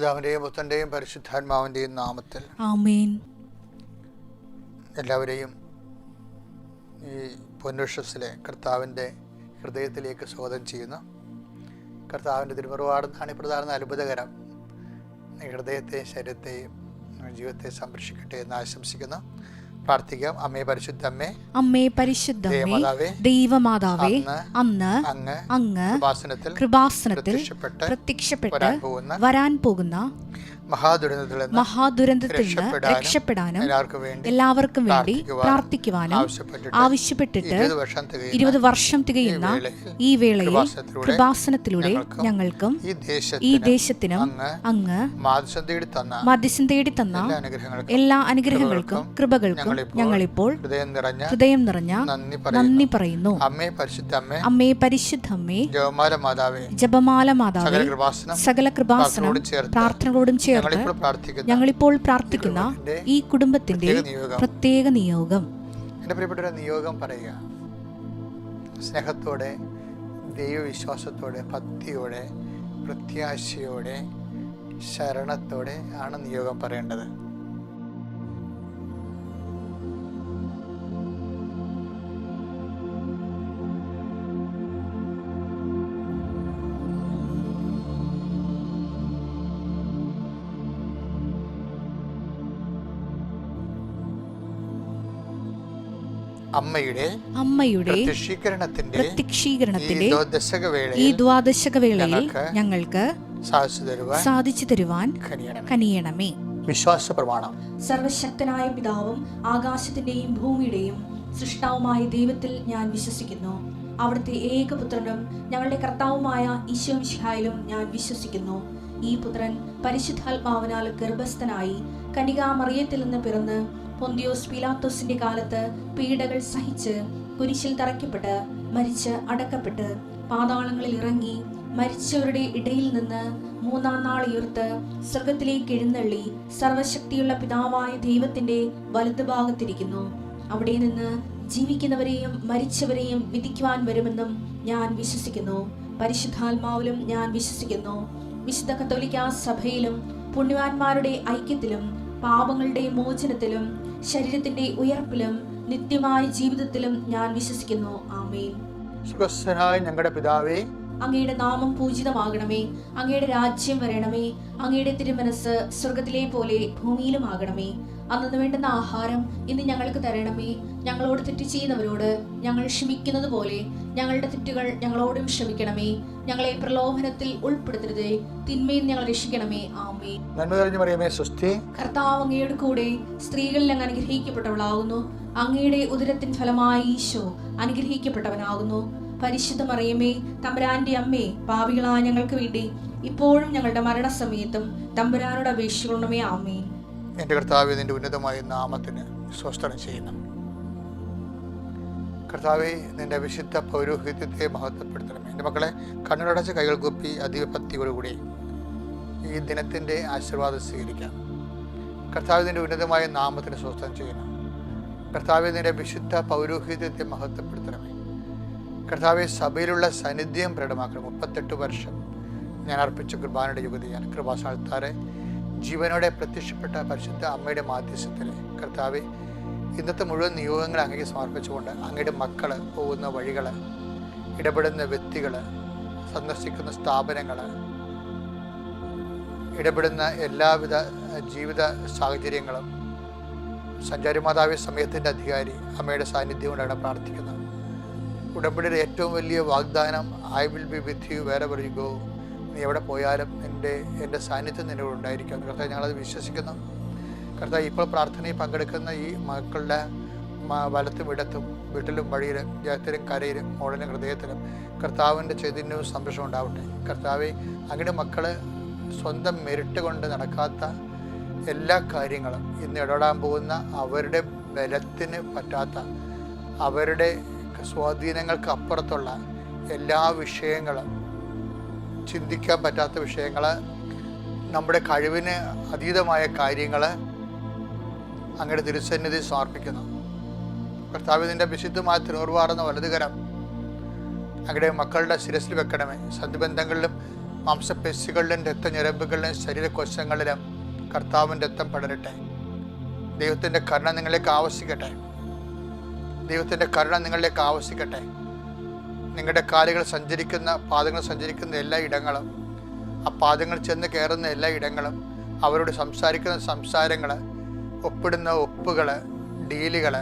പിതാവിൻ്റെയും പുത്രൻ്റെയും പരിശുദ്ധാത്മാവിൻ്റെയും നാമത്തിൽ ആമേൻ. എല്ലാവരെയും ഈ പൊന്നുഷസിലെ കർത്താവിൻ്റെ ഹൃദയത്തിലേക്ക് സ്വാഗതം ചെയ്യുന്നു. കർത്താവിൻ്റെ തിരുമുറവാടുന്നാണ് ഈ പ്രധാന അത്ഭുതകരം. ഹൃദയത്തെയും ശരീരത്തെയും ജീവിതത്തെ സംരക്ഷിക്കട്ടെ എന്ന് ആശംസിക്കുന്നു. പ്രാർത്ഥിക്കാം. അമ്മേ പരിശുദ്ധമ്മേ, അമ്മേ പരിശുദ്ധമ്മേ, ദൈവമാതാവേ, അന്ന് അങ്ങ് കൃപാസനത്തിൽ പ്രത്യക്ഷപ്പെട്ട് വരാൻ പോകുന്ന മഹാദുരന്തത്തിൽ നിന്ന് രക്ഷപ്പെടാനും എല്ലാവർക്കും വേണ്ടി പ്രാർത്ഥിക്കുവാനും ആവശ്യപ്പെട്ടിട്ട് 20 വർഷം തികയുന്ന ഈ വേളയിൽ കൃപാസനത്തിലൂടെ ഞങ്ങൾക്കും ഈ ദേശത്തിനും അങ്ങ് മധ്യസ്ഥം തേടി തന്ന എല്ലാ അനുഗ്രഹങ്ങൾക്കും കൃപകൾക്കും ഞങ്ങളിപ്പോൾ ഹൃദയം നിറഞ്ഞ നന്ദി പറയുന്നു. അമ്മേ പരിശുദ്ധമ്മേ, ജപമാല മാതാവേ, സകല കൃപാസനം പ്രാർത്ഥനകളോടും ചേർത്ത് ഞങ്ങളിപ്പോൾ പ്രാർത്ഥിക്കുന്ന ഈ കുടുംബത്തിന്റെ പ്രത്യേക നിയോഗം. എൻ്റെ പ്രിയപ്പെട്ട നിയോഗം പറയുക. സ്നേഹത്തോടെ, ദൈവവിശ്വാസത്തോടെ, ഭക്തിയോടെ, പ്രത്യാശയോടെ, ശരണത്തോടെ ആണ് നിയോഗം പറയേണ്ടത്. അമ്മയുടെ പ്രത്യക്ഷീകരണത്തിന്റെ ഈ ദ്വാദശകവേളയിൽ ഞങ്ങൾക്ക് സാധിച്ചു തരുവാൻ കനിയണമേ. വിശ്വാസ പ്രമാണം. സർവശക്തനായ പിതാവും ആകാശത്തിന്റെയും ഭൂമിയുടെയും സൃഷ്ടാവുമായ ദൈവത്തിൽ ഞാൻ വിശ്വസിക്കുന്നു. അവിടുത്തെ ഏകപുത്രനും ഞങ്ങളുടെ കർത്താവുമായ ഈശോ മിശിഹായിലും ഞാൻ വിശ്വസിക്കുന്നു. ഈ പുത്രൻ പരിശുദ്ധാത്മാവിനാൽ ഗർഭസ്ഥനായി കന്യകാമറിയത്തിൽ നിന്ന് പിറന്ന് പൊന്തിയോസ് പീലാത്തോസിന്റെ കാലത്ത് പീഡകൾ സഹിച്ച് കുരിശിൽ തറയ്ക്കപ്പെട്ട് മരിച്ച് അടക്കപ്പെട്ട് പാതാളങ്ങളിൽ ഇറങ്ങി മരിച്ചവരുടെ ഇടയിൽ നിന്ന് 3-ാം നാൾ ഉയർത്ത് സ്വർഗത്തിലേക്ക് എഴുന്നള്ളി സർവശക്തിയുള്ള പിതാവായ ദൈവത്തിന്റെ വലതുഭാഗത്തിരിക്കുന്നു. അവിടെ നിന്ന് ജീവിക്കുന്നവരെയും മരിച്ചവരെയും വിധിക്കുവാൻ വരുമെന്നും ഞാൻ വിശ്വസിക്കുന്നു. പരിശുദ്ധാത്മാവിലും ഞാൻ വിശ്വസിക്കുന്നു. വിശുദ്ധ കത്തോലിക്കാ സഭയിലും പുണ്യവാന്മാരുടെ ഐക്യത്തിലും പാപങ്ങളുടെ മോചനത്തിലും ശരീരത്തിന്റെ ഉയർപ്പിലും നിത്യമായ ജീവിതത്തിലും ഞാൻ വിശ്വസിക്കുന്നു. ആമേൻ. സ്വർഗ്ഗസ്ഥനായ ഞങ്ങളുടെ പിതാവേ, അങ്ങയുടെ നാമം പൂജിതമാകണമേ. അങ്ങയുടെ രാജ്യം വരണമേ. അങ്ങയുടെ തിരുമനസ് സ്വർഗത്തിലെ പോലെ ഭൂമിയിലും ആകണമേ. അന്നു വേണ്ടുന്ന ആഹാരം ഇന്ന് ഞങ്ങൾക്ക് തരണമേ. ഞങ്ങളോട് തെറ്റ് ചെയ്യുന്നവരോട് ഞങ്ങൾ ക്ഷമിക്കുന്നത് പോലെ ഞങ്ങളുടെ തെറ്റുകൾ ഞങ്ങളോടും ക്ഷമിക്കണമേ. ഞങ്ങളെ പ്രലോഭനത്തിൽ ഉൾപ്പെടുത്തരുതേ, തിന്മയിൽ ഞങ്ങൾ രക്ഷിക്കണമേ. ആമേൻ. നന്മ നിറഞ്ഞ മറിയമേ, സ്വസ്തി. കർത്താവ് അങ്ങയുടെ കൂടെ സ്ത്രീകളിൽ അങ്ങ് അനുഗ്രഹിക്കപ്പെട്ടവളാകുന്നു. അങ്ങയുടെ ഉദരത്തിൻ ഫലമായി ഈശോ അനുഗ്രഹിക്കപ്പെട്ടവനാകുന്നു. പരിശുദ്ധ മറിയമേ, തമ്പുരാന്റെ അമ്മേ, പാപികളായ ഞങ്ങൾക്ക് വേണ്ടി ഇപ്പോഴും ഞങ്ങളുടെ മരണസമയത്തും തമ്പുരാനോട് അപേക്ഷിക്കണമേ. ആമേൻ. എൻ്റെ കർത്താവേ, നിന്റെ ഉന്നതമായ നാമത്തിന് സ്വസ്ത്രം ചെയ്യുന്നു. കർത്താവേ, നിന്റെ വിശുദ്ധ പൗരോഹിത്യത്തെ മഹത്വപ്പെടുത്തണമേ. എൻ്റെ മക്കളെ കണ്ണുടച്ച് കൈകൾ കുപ്പി അതീവഭക്തിയോടുകൂടി ഈ ദിനത്തിൻ്റെ ആശീർവാദം സ്വീകരിക്കാം. കർത്താവേ, നിന്റെ ഉന്നതമായ നാമത്തിന് സ്വസ്ത്രം ചെയ്യുന്നു. കർത്താവേ, നിന്റെ വിശുദ്ധ പൗരോഹിത്യത്തെ മഹത്വപ്പെടുത്തണമേ. കർത്താവെ, സഭയിലുള്ള സാന്നിധ്യം പ്രകടമാക്കണം. 38 വർഷം ഞാൻ അർപ്പിച്ച കുർബാനയുടെ യുഗതിയാണ്. കൃപാസ്ഥാനത്താറെ ജീവനോടെ പ്രത്യക്ഷപ്പെട്ട പരിശുദ്ധ അമ്മയുടെ മാധ്യസ്ഥത്തിൽ കർത്താവെ, ഇന്നത്തെ മുഴുവൻ നിയോഗങ്ങൾ അങ്ങേക്ക് സമർപ്പിച്ചുകൊണ്ട് അങ്ങയുടെ മക്കൾ പോകുന്ന വഴികൾ, ഇടപെടുന്ന വ്യക്തികൾ, സന്ദർശിക്കുന്ന സ്ഥാപനങ്ങൾ, ഇടപെടുന്ന എല്ലാവിധ ജീവിത സാഹചര്യങ്ങളും സഞ്ചാരിമാതാവെ, സമയത്തിൻ്റെ അധികാരി അമ്മയുടെ സാന്നിധ്യം കൊണ്ടാണ് പ്രാർത്ഥിക്കുന്നത്. ഉടമ്പടിയുടെ ഏറ്റവും വലിയ വാഗ്ദാനം, I will be with you wherever you go. നീ എവിടെ പോയാലും എൻ്റെ സാന്നിധ്യം നിന്നോട് ഉണ്ടായിരിക്കും. കർത്താവ്, ഞങ്ങളത് വിശ്വസിക്കുന്നു. കർത്താവ്, ഇപ്പോൾ പ്രാർത്ഥനയിൽ പങ്കെടുക്കുന്ന ഈ മക്കളുടെ വലത്തും ഇടത്തും വീട്ടിലും വഴിയിലും ജയത്തിലും കരയിലും മോളിലും ഹൃദയത്തിലും കർത്താവിൻ്റെ ചൈതന്യവും സംരക്ഷണം ഉണ്ടാവട്ടെ. കർത്താവെ, അങ്ങയുടെ മക്കൾ സ്വന്തം മെരിട്ട് കൊണ്ട് നടക്കാത്ത എല്ലാ കാര്യങ്ങളും ഇന്ന് ഇടപെടാൻ പോകുന്ന അവരുടെ ബലത്തിന് പറ്റാത്ത, അവരുടെ സ്വാധീനങ്ങൾക്ക് അപ്പുറത്തുള്ള എല്ലാ വിഷയങ്ങളും, ചിന്തിക്കാൻ പറ്റാത്ത വിഷയങ്ങൾ, നമ്മുടെ കഴിവിന് അതീതമായ കാര്യങ്ങൾ അങ്ങയുടെ തിരുസന്നിധി സമർപ്പിക്കുന്നു. കർത്താവ്, നിന്റെ വിശുദ്ധമായ തിരുവാർന്ന വലതുകരം അങ്ങയുടെ മക്കളുടെ ശിരസിൽ വെക്കണമേ. സന്ധിബന്ധങ്ങളിലും മാംസപേശികളിലും രക്തഞരമ്പുകളിലും ശരീരകോശങ്ങളിലും കർത്താവിൻ്റെ രക്തം പടരട്ടെ. ദൈവത്തിൻ്റെ കരുണ നിങ്ങളിലേക്ക് ആവശ്യിക്കട്ടെ. ദൈവത്തിൻ്റെ കരുണ നിങ്ങളിലേക്ക് ആവശ്യിക്കട്ടെ. നിങ്ങളുടെ കാലുകൾ സഞ്ചരിക്കുന്ന, പാദങ്ങൾ സഞ്ചരിക്കുന്ന എല്ലാ ഇടങ്ങളും, ആ പാദങ്ങൾ ചെന്ന് കയറുന്ന എല്ലാ ഇടങ്ങളും, അവരോട് സംസാരിക്കുന്ന സംസാരങ്ങൾ, ഒപ്പിടുന്ന ഒപ്പുകൾ, ഡീലുകൾ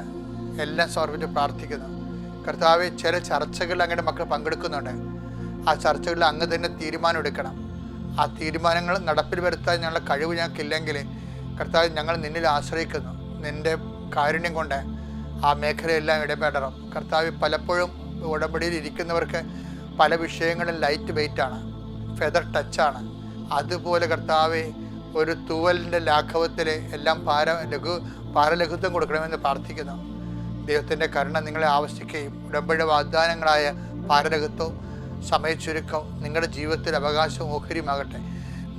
എല്ലാം സമർപ്പിച്ച് പ്രാർത്ഥിക്കുന്നു. കർത്താവെ, ചില ചർച്ചകളിൽ അങ്ങയുടെ മക്കൾ പങ്കെടുക്കുന്നുണ്ട്. ആ ചർച്ചകളിൽ അങ്ങ് തന്നെ തീരുമാനം എടുക്കണം. ആ തീരുമാനങ്ങൾ നടപ്പിൽ വരുത്താൻ ഞങ്ങളുടെ കഴിവ് ഞങ്ങൾക്കില്ലെങ്കിൽ കർത്താവ്, ഞങ്ങൾ നിന്നിൽ ആശ്രയിക്കുന്നു. നിൻ്റെ കാരുണ്യം കൊണ്ട് ആ മേഖലയെല്ലാം ഇടപെടണം. കർത്താവ്, പലപ്പോഴും ഉടമ്പടിയിൽ ഇരിക്കുന്നവർക്ക് പല വിഷയങ്ങളും ലൈറ്റ് വെയ്റ്റാണ്, ഫെദർ ടച്ചാണ്. അതുപോലെ കർത്താവെ, ഒരു തൂവലിൻ്റെ ലാഘവത്തിൽ എല്ലാം ഭാരലഘുത്വം കൊടുക്കണമെന്ന് പ്രാർത്ഥിക്കുന്നു. ദൈവത്തിൻ്റെ കരുണ നിങ്ങളെ ആവശ്യിക്കുകയും ഉടമ്പടിയുടെ വാഗ്ദാനങ്ങളായ ഭാരലഘുത്വവും സമയച്ചുരുക്കവും നിങ്ങളുടെ ജീവിതത്തിൽ അവകാശവും ഓഹരിയുമാകട്ടെ.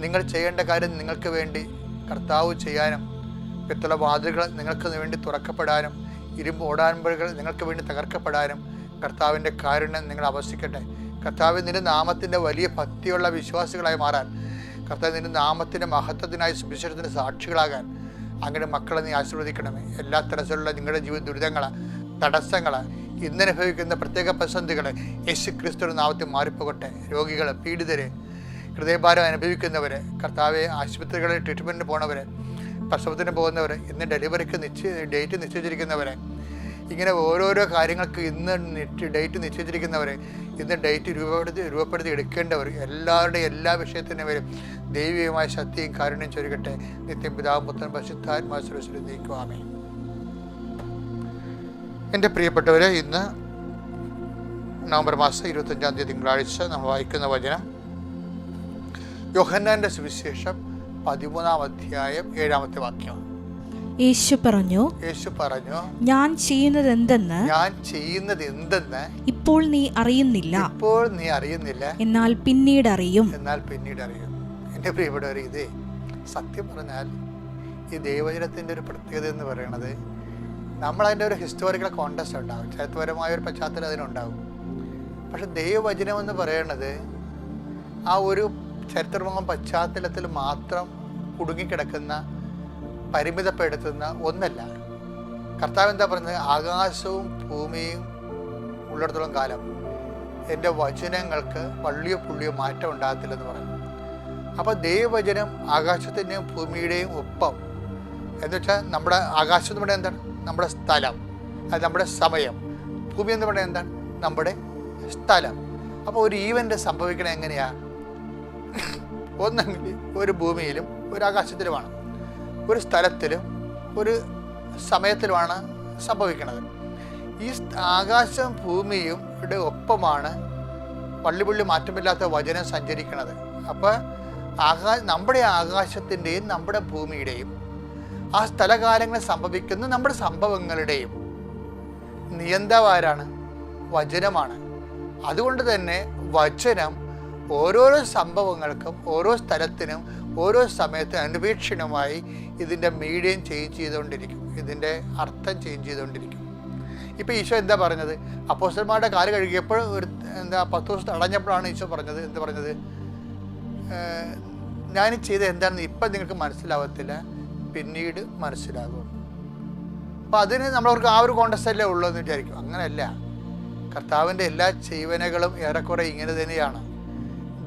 നിങ്ങൾ ചെയ്യേണ്ട കാര്യം നിങ്ങൾക്ക് വേണ്ടി കർത്താവ് ചെയ്യാനും, പിത്തള വാതിലുകൾ നിങ്ങൾക്ക് വേണ്ടി തുറക്കപ്പെടാനും, ഇരുമ്പ് ഓടാൻപുകൾ നിങ്ങൾക്ക് വേണ്ടി തകർക്കപ്പെടാനും കർത്താവിൻ്റെ കാരുണ്യം നിങ്ങൾ ആവശ്യിക്കട്ടെ. കർത്താവ്, നിന്റെ നാമത്തിൻ്റെ വലിയ ഭക്തിയുള്ള വിശ്വാസികളായി മാറാൻ, കർത്താവ് നിന്റെ നാമത്തിൻ്റെ മഹത്വത്തിനായി സുവിശേഷത്തിൻ്റെ സാക്ഷികളാകാൻ അങ്ങനെ മക്കളെ നീ ആശീർവദിക്കണമേ. എല്ലാ തരത്തിലുള്ള നിങ്ങളുടെ ജീവിത ദുരിതങ്ങൾ, തടസ്സങ്ങൾ, ഇന്നനുഭവിക്കുന്ന പ്രത്യേക പ്രതിസന്ധികൾ യേശു ക്രിസ്തുവിന്റെ നാമത്തിൽ മാറിപ്പോകട്ടെ. രോഗികൾ, പീഡിതർ, ഹൃദയഭാരം അനുഭവിക്കുന്നവർ, കർത്താവെ, ആശുപത്രികളിൽ ട്രീറ്റ്മെൻറ്റിന് പോണവർ, പ്രസവത്തിന് പോകുന്നവർ, ഇന്ന് ഡെലിവറിക്ക് ഡേറ്റ് നിശ്ചയിച്ചിരിക്കുന്നവർ, ഇങ്ങനെ ഓരോരോ കാര്യങ്ങൾക്ക് ഇന്ന് ഡേറ്റ് നിശ്ചയിച്ചിരിക്കുന്നവർ, ഇന്ന് ഡേറ്റ് രൂപപ്പെടുത്തി എടുക്കേണ്ടവർ, എല്ലാവരുടെയും എല്ലാ വിഷയത്തിനും വരും ദൈവികമായ ശക്തിയും കാരുണ്യം ചൊരികട്ടെ. നിത്യം പിതാവും പുത്രനും പരിശുദ്ധാത്മാവും സർവ്വസ്വരും നീക്കും. ആമേൻ. എൻ്റെ പ്രിയപ്പെട്ടവരെ, ഇന്ന് നവംബർ മാസം 25-ാം തീയതി തിങ്കളാഴ്ച നമ്മൾ വായിക്കുന്ന വചനം യോഹന്നാന്റെ സുവിശേഷം 13-ാം അധ്യായം 7-ാമത്തെ വാക്യം. യേശു പറഞ്ഞു, ഞാൻ ചെയ്യുന്നത് എന്തെന്ന് ഇപ്പോൾ നീ അറിയുന്നില്ല, എന്നാൽ പിന്നീട് അറിയും. എൻ്റെ പ്രിയപ്പെട്ടവരെ, ഇത് സത്യം പറഞ്ഞാൽ ഈ ദൈവവചനത്തിൻ്റെ ഒരു പ്രത്യേകത എന്ന് പറയുന്നത്, നമ്മളതിൻ്റെ ഒരു ഹിസ്റ്റോറിക്കൽ കോണ്ടസ്റ്റ് ഉണ്ടാകും, ചരിത്രപരമായ ഒരു പശ്ചാത്തലം അതിനുണ്ടാകും. പക്ഷെ ദൈവവചനം എന്ന് പറയുന്നത് ആ ഒരു ചരിത്രമായ പശ്ചാത്തലത്തിൽ മാത്രം കുടുങ്ങിക്കിടക്കുന്ന, പരിമിതപ്പെടുത്തുന്ന ഒന്നല്ല. കർത്താവ് എന്താ പറയുന്നത്? ആകാശവും ഭൂമിയും ഉള്ളിടത്തോളം കാലം എൻ്റെ വചനങ്ങൾക്ക് വള്ളിയോ പുള്ളിയോ മാറ്റം ഉണ്ടാകത്തില്ലെന്ന് പറഞ്ഞു. അപ്പോൾ ദൈവവചനം ആകാശത്തിൻ്റെയും ഭൂമിയുടെയും ഒപ്പം, എന്ന് വെച്ചാൽ നമ്മുടെ ആകാശം എന്ന് പറയുന്നത് എന്താണ്? നമ്മുടെ സ്ഥലം, അത് നമ്മുടെ സമയം. ഭൂമി എന്ന് പറയുന്നത് എന്താണ്? നമ്മുടെ സ്ഥലം. അപ്പോൾ ഒരു ഈവൻ്റ് സംഭവിക്കണത് എങ്ങനെയാണ്? ഒന്നെങ്കിൽ ഒരു ഭൂമിയിലും ഒരു ആകാശത്തിലുമാണ്, ഒരു സ്ഥലത്തിലും ഒരു സമയത്തിലുമാണ് സംഭവിക്കുന്നത്. ഈ ആകാശം ഭൂമിയും ഇവിടെ ഒപ്പമാണ് പള്ളിപുള്ളി മാറ്റമില്ലാത്ത വചനം സഞ്ചരിക്കുന്നത്. അപ്പോൾ നമ്മുടെ ആകാശത്തിൻ്റെയും നമ്മുടെ ഭൂമിയുടെയും ആ സ്ഥലകാലങ്ങളിൽ സംഭവിക്കുന്ന നമ്മുടെ സംഭവങ്ങളുടെയും നിയന്ത്രവാരാണ്? വചനമാണ്. അതുകൊണ്ട് തന്നെ വചനം ഓരോരോ സംഭവങ്ങൾക്കും, ഓരോ സ്ഥലത്തിനും, ഓരോ സമയത്തും അന്വേഷണമായി ഇതിൻ്റെ മീഡിയം ചേഞ്ച് ചെയ്തുകൊണ്ടിരിക്കും, ഇതിൻ്റെ അർത്ഥം ചേഞ്ച് ചെയ്തുകൊണ്ടിരിക്കും. ഇപ്പോൾ ഈശോ എന്താ പറഞ്ഞത്? അപ്പോസ്തലന്മാരുടെ കാല് കഴുകിയപ്പോൾ 10 ദിവസം അടഞ്ഞപ്പോഴാണ് ഈശോ പറഞ്ഞത്, എന്താ പറഞ്ഞത്? ഞാൻ ചെയ്ത് എന്താണെന്ന് ഇപ്പം നിങ്ങൾക്ക് മനസ്സിലാവത്തില്ല, പിന്നീട് മനസ്സിലാകും. അപ്പോൾ അതിന് നമ്മളവർക്ക് ആ ഒരു കോണ്ടസ്റ്റല്ലേ ഉള്ളൂ എന്ന് വിചാരിക്കും. അങ്ങനെയല്ല. കർത്താവിൻ്റെ എല്ലാ ജീവനകളും ഏറെക്കുറെ ഇങ്ങനെ തന്നെയാണ്.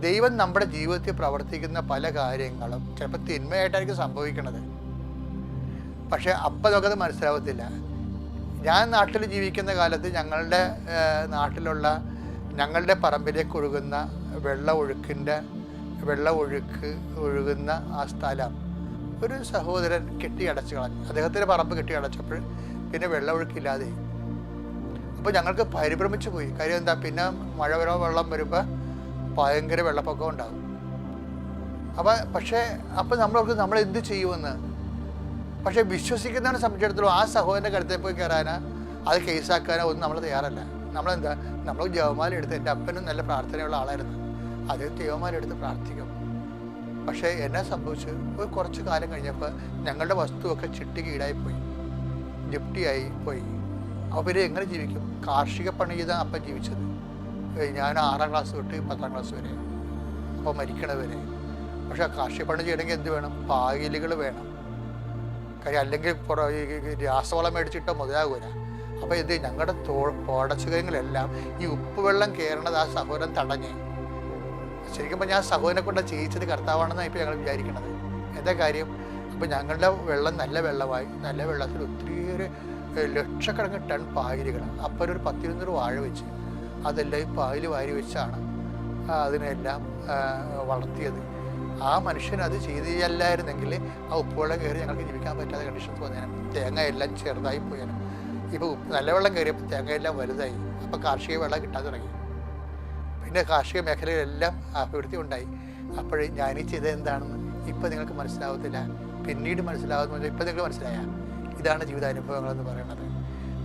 ദൈവം നമ്മുടെ ജീവിതത്തിൽ പ്രവർത്തിക്കുന്ന പല കാര്യങ്ങളും ചിലപ്പോൾ തിന്മയായിട്ടായിരിക്കും സംഭവിക്കുന്നത്. പക്ഷേ അപ്പം നമുക്കത് മനസ്സിലാവത്തില്ല. ഞാൻ നാട്ടിൽ ജീവിക്കുന്ന കാലത്ത് ഞങ്ങളുടെ നാട്ടിലുള്ള ഞങ്ങളുടെ പറമ്പിലേക്ക് ഒഴുകുന്ന വെള്ളമൊഴുക്ക് ഒഴുകുന്ന ആ സ്ഥലം ഒരു സഹോദരൻ കെട്ടിയടച്ച് കളഞ്ഞു. അദ്ദേഹത്തിൻ്റെ പറമ്പ് കെട്ടിയടച്ചപ്പോൾ പിന്നെ വെള്ളമൊഴുക്കില്ലാതെ. അപ്പോൾ ഞങ്ങൾക്ക് പരിഭ്രമിച്ചു പോയി. കാര്യം എന്താ? പിന്നെ വെള്ളം വരുമ്പോൾ ഭയങ്കര വെള്ളപ്പൊക്കം ഉണ്ടാകും. അപ്പോൾ നമ്മൾ എന്ത് ചെയ്യുമെന്ന്. പക്ഷേ വിശ്വസിക്കുന്നവരെ സംബന്ധിച്ചിടത്തോളം ആ സഹോദരൻ്റെ കരുത്തിൽ പോയി കയറാനോ അത് കേസാക്കാനോ ഒന്നും നമ്മൾ തയ്യാറല്ല. നമ്മൾ ജവമാല എടുത്ത്, എൻ്റെ അപ്പനും നല്ല പ്രാർത്ഥനയുള്ള ആളായിരുന്നു, അദ്ദേഹം ജവമാല എടുത്ത് പ്രാർത്ഥിക്കും. പക്ഷേ എന്നാ സംഭവിച്ചു? ഒരു കുറച്ച് കാലം കഴിഞ്ഞപ്പോൾ ഞങ്ങളുടെ വസ്തുവൊക്കെ ചിട്ടിക്ക് ഈടായിപ്പോയി, ജപ്തിയായി പോയി. അപ്പോൾ പിന്നെ എങ്ങനെ ജീവിക്കും? കാർഷിക പണി ചെയ്താണ് അപ്പം ജീവിച്ചത്. ഞാൻ 6ാം ക്ലാസ് തൊട്ട് 10ാം ക്ലാസ് വരെ. അപ്പോൾ മരിക്കണവരെ. പക്ഷെ കാർഷിക പണി ചെയ്യണമെങ്കിൽ എന്ത് വേണം? പായലുകൾ വേണം. കാര്യം അല്ലെങ്കിൽ രാസവളം മേടിച്ചിട്ടോ മുതലാകൂല. അപ്പോൾ ഇത് ഞങ്ങളുടെ പോടച്ചുകങ്ങളെല്ലാം ഈ ഉപ്പ് വെള്ളം കയറണത് ആ സഹോദരൻ തടഞ്ഞ്. ശരിക്കും ഞാൻ സഹോദരനെ കൊണ്ട് ചെയ്യിച്ചത് കർത്താവാണെന്നാണ് ഇപ്പോൾ ഞങ്ങൾ വിചാരിക്കണത്. എന്താ കാര്യം? അപ്പോൾ ഞങ്ങളുടെ വെള്ളം നല്ല വെള്ളമായി, നല്ല വെള്ളത്തിൽ ഒത്തിരിയേറെ ലക്ഷക്കണക്കിന് ടൺ പായലുകൾ. അപ്പോൾ ഒരു 10-20 വാഴ വെച്ച് അതെല്ലാം ഈ പായൽ വാരി വെച്ചാണ് അതിനെല്ലാം വളർത്തിയത്. ആ മനുഷ്യൻ അത് ചെയ്തില്ലായിരുന്നെങ്കിൽ ആ ഉപ്പുവെള്ളം കയറി ഞങ്ങൾക്ക് ജീവിക്കാൻ പറ്റാത്ത കണ്ടീഷൻസ് വന്നേനും. തേങ്ങ എല്ലാം ചെറുതായി പോയാലും. ഇപ്പോൾ നല്ല വെള്ളം കയറിയപ്പോൾ തേങ്ങയെല്ലാം വലുതായി. അപ്പോൾ കാർഷിക വെള്ളം കിട്ടാൻ തുടങ്ങി. പിന്നെ കാർഷിക മേഖലയിലെല്ലാം അഭിവൃദ്ധി ഉണ്ടായി. അപ്പോഴേ ഞാനീ ചെയ്തത് എന്താണെന്ന് ഇപ്പം നിങ്ങൾക്ക് മനസ്സിലാവത്തില്ല, പിന്നീട് മനസ്സിലാവുന്ന. ഇപ്പം നിങ്ങൾ മനസ്സിലായ ഇതാണ് ജീവിതാനുഭവങ്ങളെന്ന് പറയുന്നത്.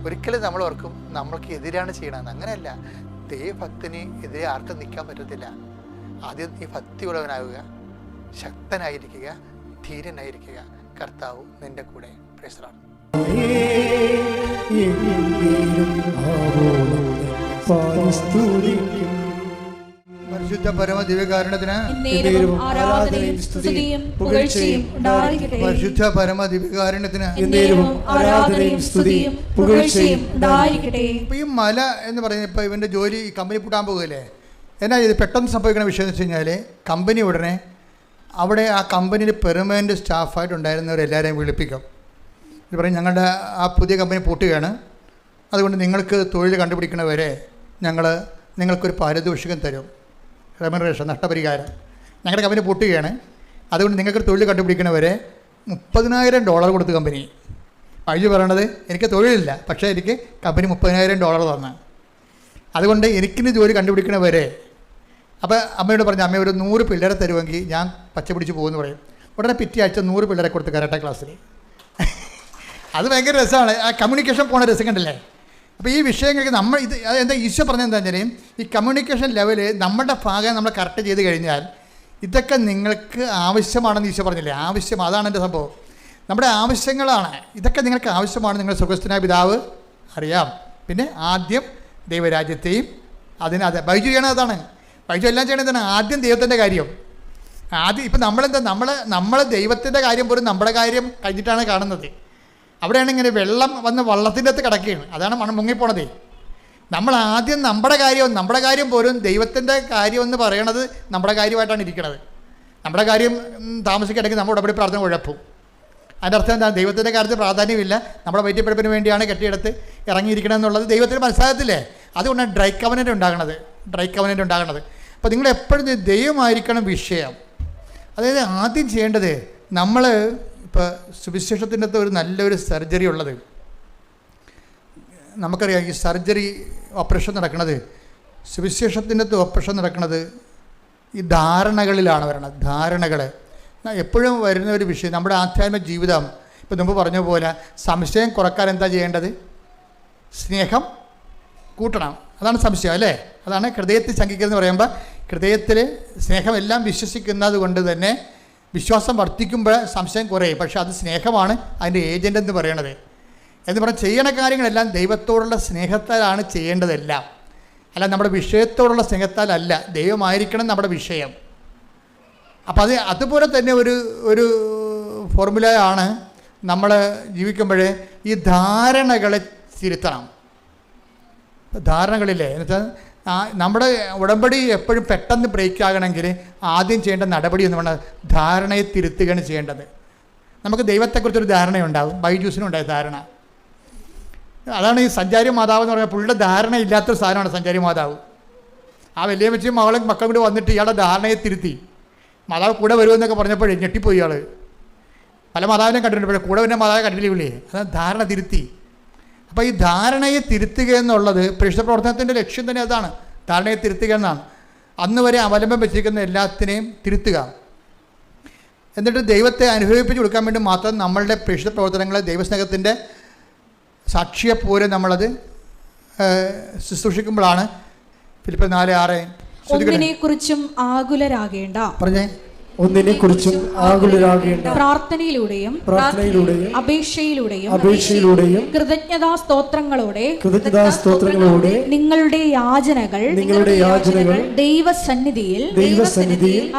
ഒരിക്കലും നമ്മൾ ഓർക്കും നമ്മൾക്ക് എതിരാണ് ചെയ്യണമെന്ന്. അങ്ങനെയല്ല. ദൈവഭക്തിന് എതിരെ ആർക്കും നിൽക്കാൻ പറ്റത്തില്ല. ആദ്യം നീ ഭക്തിയുള്ളവനാവുക, ശക്തനായിരിക്കുക, ധീരനായിരിക്കുക. കർത്താവ് നിന്റെ കൂടെ. Praise the Lord. പരിശുദ്ധ പരമ ദിവ്യകാരുണ്യത്തിന് പരിശുദ്ധ പരമ ദിവ്യകാരുണ്യത്തിന് ഈ മല എന്ന് പറയുന്നത് ഇപ്പോൾ ഇവൻ്റെ ജോലി കമ്പനി പൂട്ടാൻ പോകുകയല്ലേ. എന്നാ ഇത് പെട്ടെന്ന് സംഭവിക്കുന്ന വിഷയം എന്ന് വെച്ച് കഴിഞ്ഞാൽ കമ്പനി ഉടനെ അവിടെ ആ കമ്പനിയിൽ പെർമനൻ്റ് സ്റ്റാഫായിട്ടുണ്ടായിരുന്നവരെല്ലാവരെയും വിളിപ്പിക്കും. ഇത് പറയും ഞങ്ങളുടെ ആ പുതിയ കമ്പനി പൂട്ടുകയാണ്, അതുകൊണ്ട് നിങ്ങൾക്ക് തൊഴിൽ കണ്ടുപിടിക്കണവരെ നിങ്ങൾക്കൊരു പാരിതോഷികം തരും, റെമ്യൂണറേഷൻ, നഷ്ടപരിഹാരം. ഞങ്ങളുടെ കമ്പനി പൂട്ടുകയാണ്, അതുകൊണ്ട് നിങ്ങൾക്ക് തൊഴിൽ കണ്ടുപിടിക്കണവരെ $30,000 കൊടുത്ത് കമ്പനി. ബൈജു പറയണത് എനിക്ക് തൊഴിലില്ല, പക്ഷേ എനിക്ക് കമ്പനി $30,000 തന്നു, അതുകൊണ്ട് എനിക്കിന് ജോലി കണ്ടുപിടിക്കണവരെ. അപ്പോൾ അമ്മയോട് പറഞ്ഞു, അമ്മ ഒരു 100 പിള്ളേരെ തരുമെങ്കിൽ ഞാൻ പച്ച പിടിച്ച് പോകുമെന്ന് പറയും. ഉടനെ പിറ്റേ ആഴ്ച 100 പിള്ളേരെ കൊടുത്ത് കരാട്ടെ ക്ലാസ്സിൽ. അത് ഭയങ്കര രസമാണ്. ആ കമ്മ്യൂണിക്കേഷൻ പോണ രസം കണ്ടില്ലേ. അപ്പോൾ ഈ വിഷയങ്ങൾക്ക് നമ്മൾ ഇത് എന്താ ഈശോ പറഞ്ഞത് എന്താ വെച്ചാൽ ഈ കമ്മ്യൂണിക്കേഷൻ ലെവല് നമ്മുടെ ഭാഗം നമ്മൾ കറക്റ്റ് ചെയ്ത് കഴിഞ്ഞാൽ ഇതൊക്കെ നിങ്ങൾക്ക് ആവശ്യമാണെന്ന് ഈശോ പറഞ്ഞില്ലേ. ആവശ്യം, അതാണ് എൻ്റെ സംഭവം. നമ്മുടെ ആവശ്യങ്ങളാണ് ഇതൊക്കെ. നിങ്ങൾക്ക് ആവശ്യമാണ്. നിങ്ങൾ സ്വർഗ്ഗസ്ഥനായ പിതാവ് അറിയാം. പിന്നെ ആദ്യം ദൈവരാജ്യത്തെയും അത് ബൈജു ചെയ്യണത് അതാണ്. ബൈജു എല്ലാം ചെയ്യണത് തന്നെ. ആദ്യം ദൈവത്തിൻ്റെ കാര്യം ആദ്യം. ഇപ്പം നമ്മളെന്താ നമ്മൾ ദൈവത്തിൻ്റെ കാര്യം പോലും നമ്മുടെ കാര്യം കഴിഞ്ഞിട്ടാണ് കാണുന്നത്. അവിടെയാണ് ഇങ്ങനെ വെള്ളം വന്ന് വള്ളത്തിൻ്റെ അകത്ത് കിടക്കുകയാണ്, അതാണ് മുങ്ങിപ്പോണത്. നമ്മൾ ആദ്യം നമ്മുടെ കാര്യം പോലും ദൈവത്തിൻ്റെ കാര്യം എന്ന് പറയണത് നമ്മുടെ കാര്യമായിട്ടാണ് ഇരിക്കുന്നത്. നമ്മുടെ കാര്യം താമസിക്കണമെങ്കിൽ നമ്മുടെ ഉടമ്പടി പ്രാർത്ഥന കുഴപ്പവും. അതിൻ്റെ അർത്ഥം എന്താ? ദൈവത്തിൻ്റെ കാര്യത്തിൽ പ്രാധാന്യമില്ല, നമ്മുടെ വൈദ്യപ്പെടുപ്പിന് വേണ്ടിയാണ് കെട്ടിയെടുത്ത് ഇറങ്ങിയിരിക്കണം എന്നുള്ളത് ദൈവത്തിന് മനസ്സിലാകത്തില്ലേ. അതുകൊണ്ടാണ് ഡ്രൈ കവനൻ്റ് ഉണ്ടാകണത്. അപ്പോൾ നിങ്ങൾ എപ്പോഴും ദൈവമായിരിക്കണം വിഷയം. അതായത് ആദ്യം ചെയ്യേണ്ടത് നമ്മൾ ഇപ്പോൾ സുവിശേഷത്തിൻ്റെ അകത്ത് ഒരു നല്ലൊരു സർജറി ഉള്ളത് നമുക്കറിയാം. ഈ സർജറി ഓപ്പറേഷൻ നടക്കുന്നത്, സുവിശേഷത്തിൻ്റെ അകത്ത് ഓപ്പറേഷൻ നടക്കുന്നത് ഈ ധാരണകളിലാണ് വരണത്. ധാരണകൾ എപ്പോഴും വരുന്ന ഒരു വിഷയം. നമ്മുടെ ആധ്യാത്മിക ജീവിതം ഇപ്പോൾ മുമ്പ് പറഞ്ഞ പോലെ സംശയം കുറക്കാൻ എന്താ ചെയ്യേണ്ടത്? സ്നേഹം കൂട്ടണം. അതാണ് സംശയം അല്ലേ. അതാണ് ഹൃദയത്തിൽ ശങ്കിക്കുന്നതെന്ന് പറയുമ്പോൾ ഹൃദയത്തിൽ സ്നേഹമെല്ലാം വിശ്വസിക്കുന്നത് കൊണ്ട് തന്നെ വിശ്വാസം വർദ്ധിക്കുമ്പോൾ സംശയം കുറയും. പക്ഷേ അത് സ്നേഹമാണ് അതിൻ്റെ ഏജൻ്റ് എന്ന് പറയണത്. എന്ന് പറഞ്ഞാൽ ചെയ്യണ കാര്യങ്ങളെല്ലാം ദൈവത്തോടുള്ള സ്നേഹത്താലാണ് ചെയ്യേണ്ടതെല്ലാം, അല്ല നമ്മുടെ വിഷയത്തോടുള്ള സ്നേഹത്താലല്ല. ദൈവമായിരിക്കണം നമ്മുടെ വിഷയം. അപ്പം അതുപോലെ തന്നെ ഒരു ഫോർമുലയാണ് നമ്മൾ ജീവിക്കുമ്പോൾ ഈ ധാരണകളെ തിരുത്തണം. ധാരണകളില്ലേ എന്നുവെച്ചാൽ നമ്മുടെ ഉടമ്പടി എപ്പോഴും പെട്ടെന്ന് ബ്രേക്ക് ആകണമെങ്കിൽ ആദ്യം ചെയ്യേണ്ട നടപടി എന്ന് പറഞ്ഞാൽ ധാരണയെ തിരുത്തുകയാണ് ചെയ്യേണ്ടത്. നമുക്ക് ദൈവത്തെക്കുറിച്ചൊരു ധാരണയുണ്ടാകും. ബൈജൂസിനുണ്ടായ ധാരണ അതാണ്. ഈ സഞ്ചാരി മാതാവ് എന്ന് പറഞ്ഞാൽ പുള്ളിയുടെ ധാരണ ഇല്ലാത്തൊരു സാധനമാണ് സഞ്ചാരി മാതാവ്. ആ വലിയ വെച്ചും മക്കളും കൂടെ വന്നിട്ട് ഇയാളുടെ ധാരണയെ തിരുത്തി. മാതാവ് കൂടെ വരുമെന്നൊക്കെ പറഞ്ഞപ്പോഴേ ഞെട്ടിപ്പോയി ഇയാൾ. പല മാതാവിനെയും കണ്ടിട്ടുണ്ട്, കൂടെ വരുന്ന മാതാവ് കണ്ടില്ലേ വിളിയേ. അത് ധാരണ തിരുത്തി. അപ്പോൾ ഈ ധാരണയെ തിരുത്തുക എന്നുള്ളത് പരിശുദ്ധ പ്രവർത്തനത്തിൻ്റെ ലക്ഷ്യം തന്നെ അതാണ്, ധാരണയെ തിരുത്തുക എന്നാണ്. അന്ന് വരെ അവലംബം വെച്ചിരിക്കുന്ന എല്ലാത്തിനെയും തിരുത്തുക, എന്നിട്ട് ദൈവത്തെ അനുഭവിപ്പിച്ച് കൊടുക്കാൻ വേണ്ടി മാത്രം നമ്മളുടെ പരിശുദ്ധ പ്രവർത്തനങ്ങളെ ദൈവസ്നേഹത്തിൻ്റെ സാക്ഷിയെപ്പോലെ നമ്മളത് ശുശ്രൂഷിക്കുമ്പോഴാണ് ഫിലിപ്പിയർ 4:6 ഒന്നിനെക്കുറിച്ചും ആകുലരാകേണ്ട. പറഞ്ഞേ. ഒന്നിനെക്കുറിച്ചും ആകുലരാകേണ്ട. പ്രാർത്ഥനയിലൂടെയും അപേക്ഷയിലൂടെയും കൃതജ്ഞതാ സ്തോത്രങ്ങളോടെ നിങ്ങളുടെ യാചനകൾ ദൈവസന്നിധിയിൽ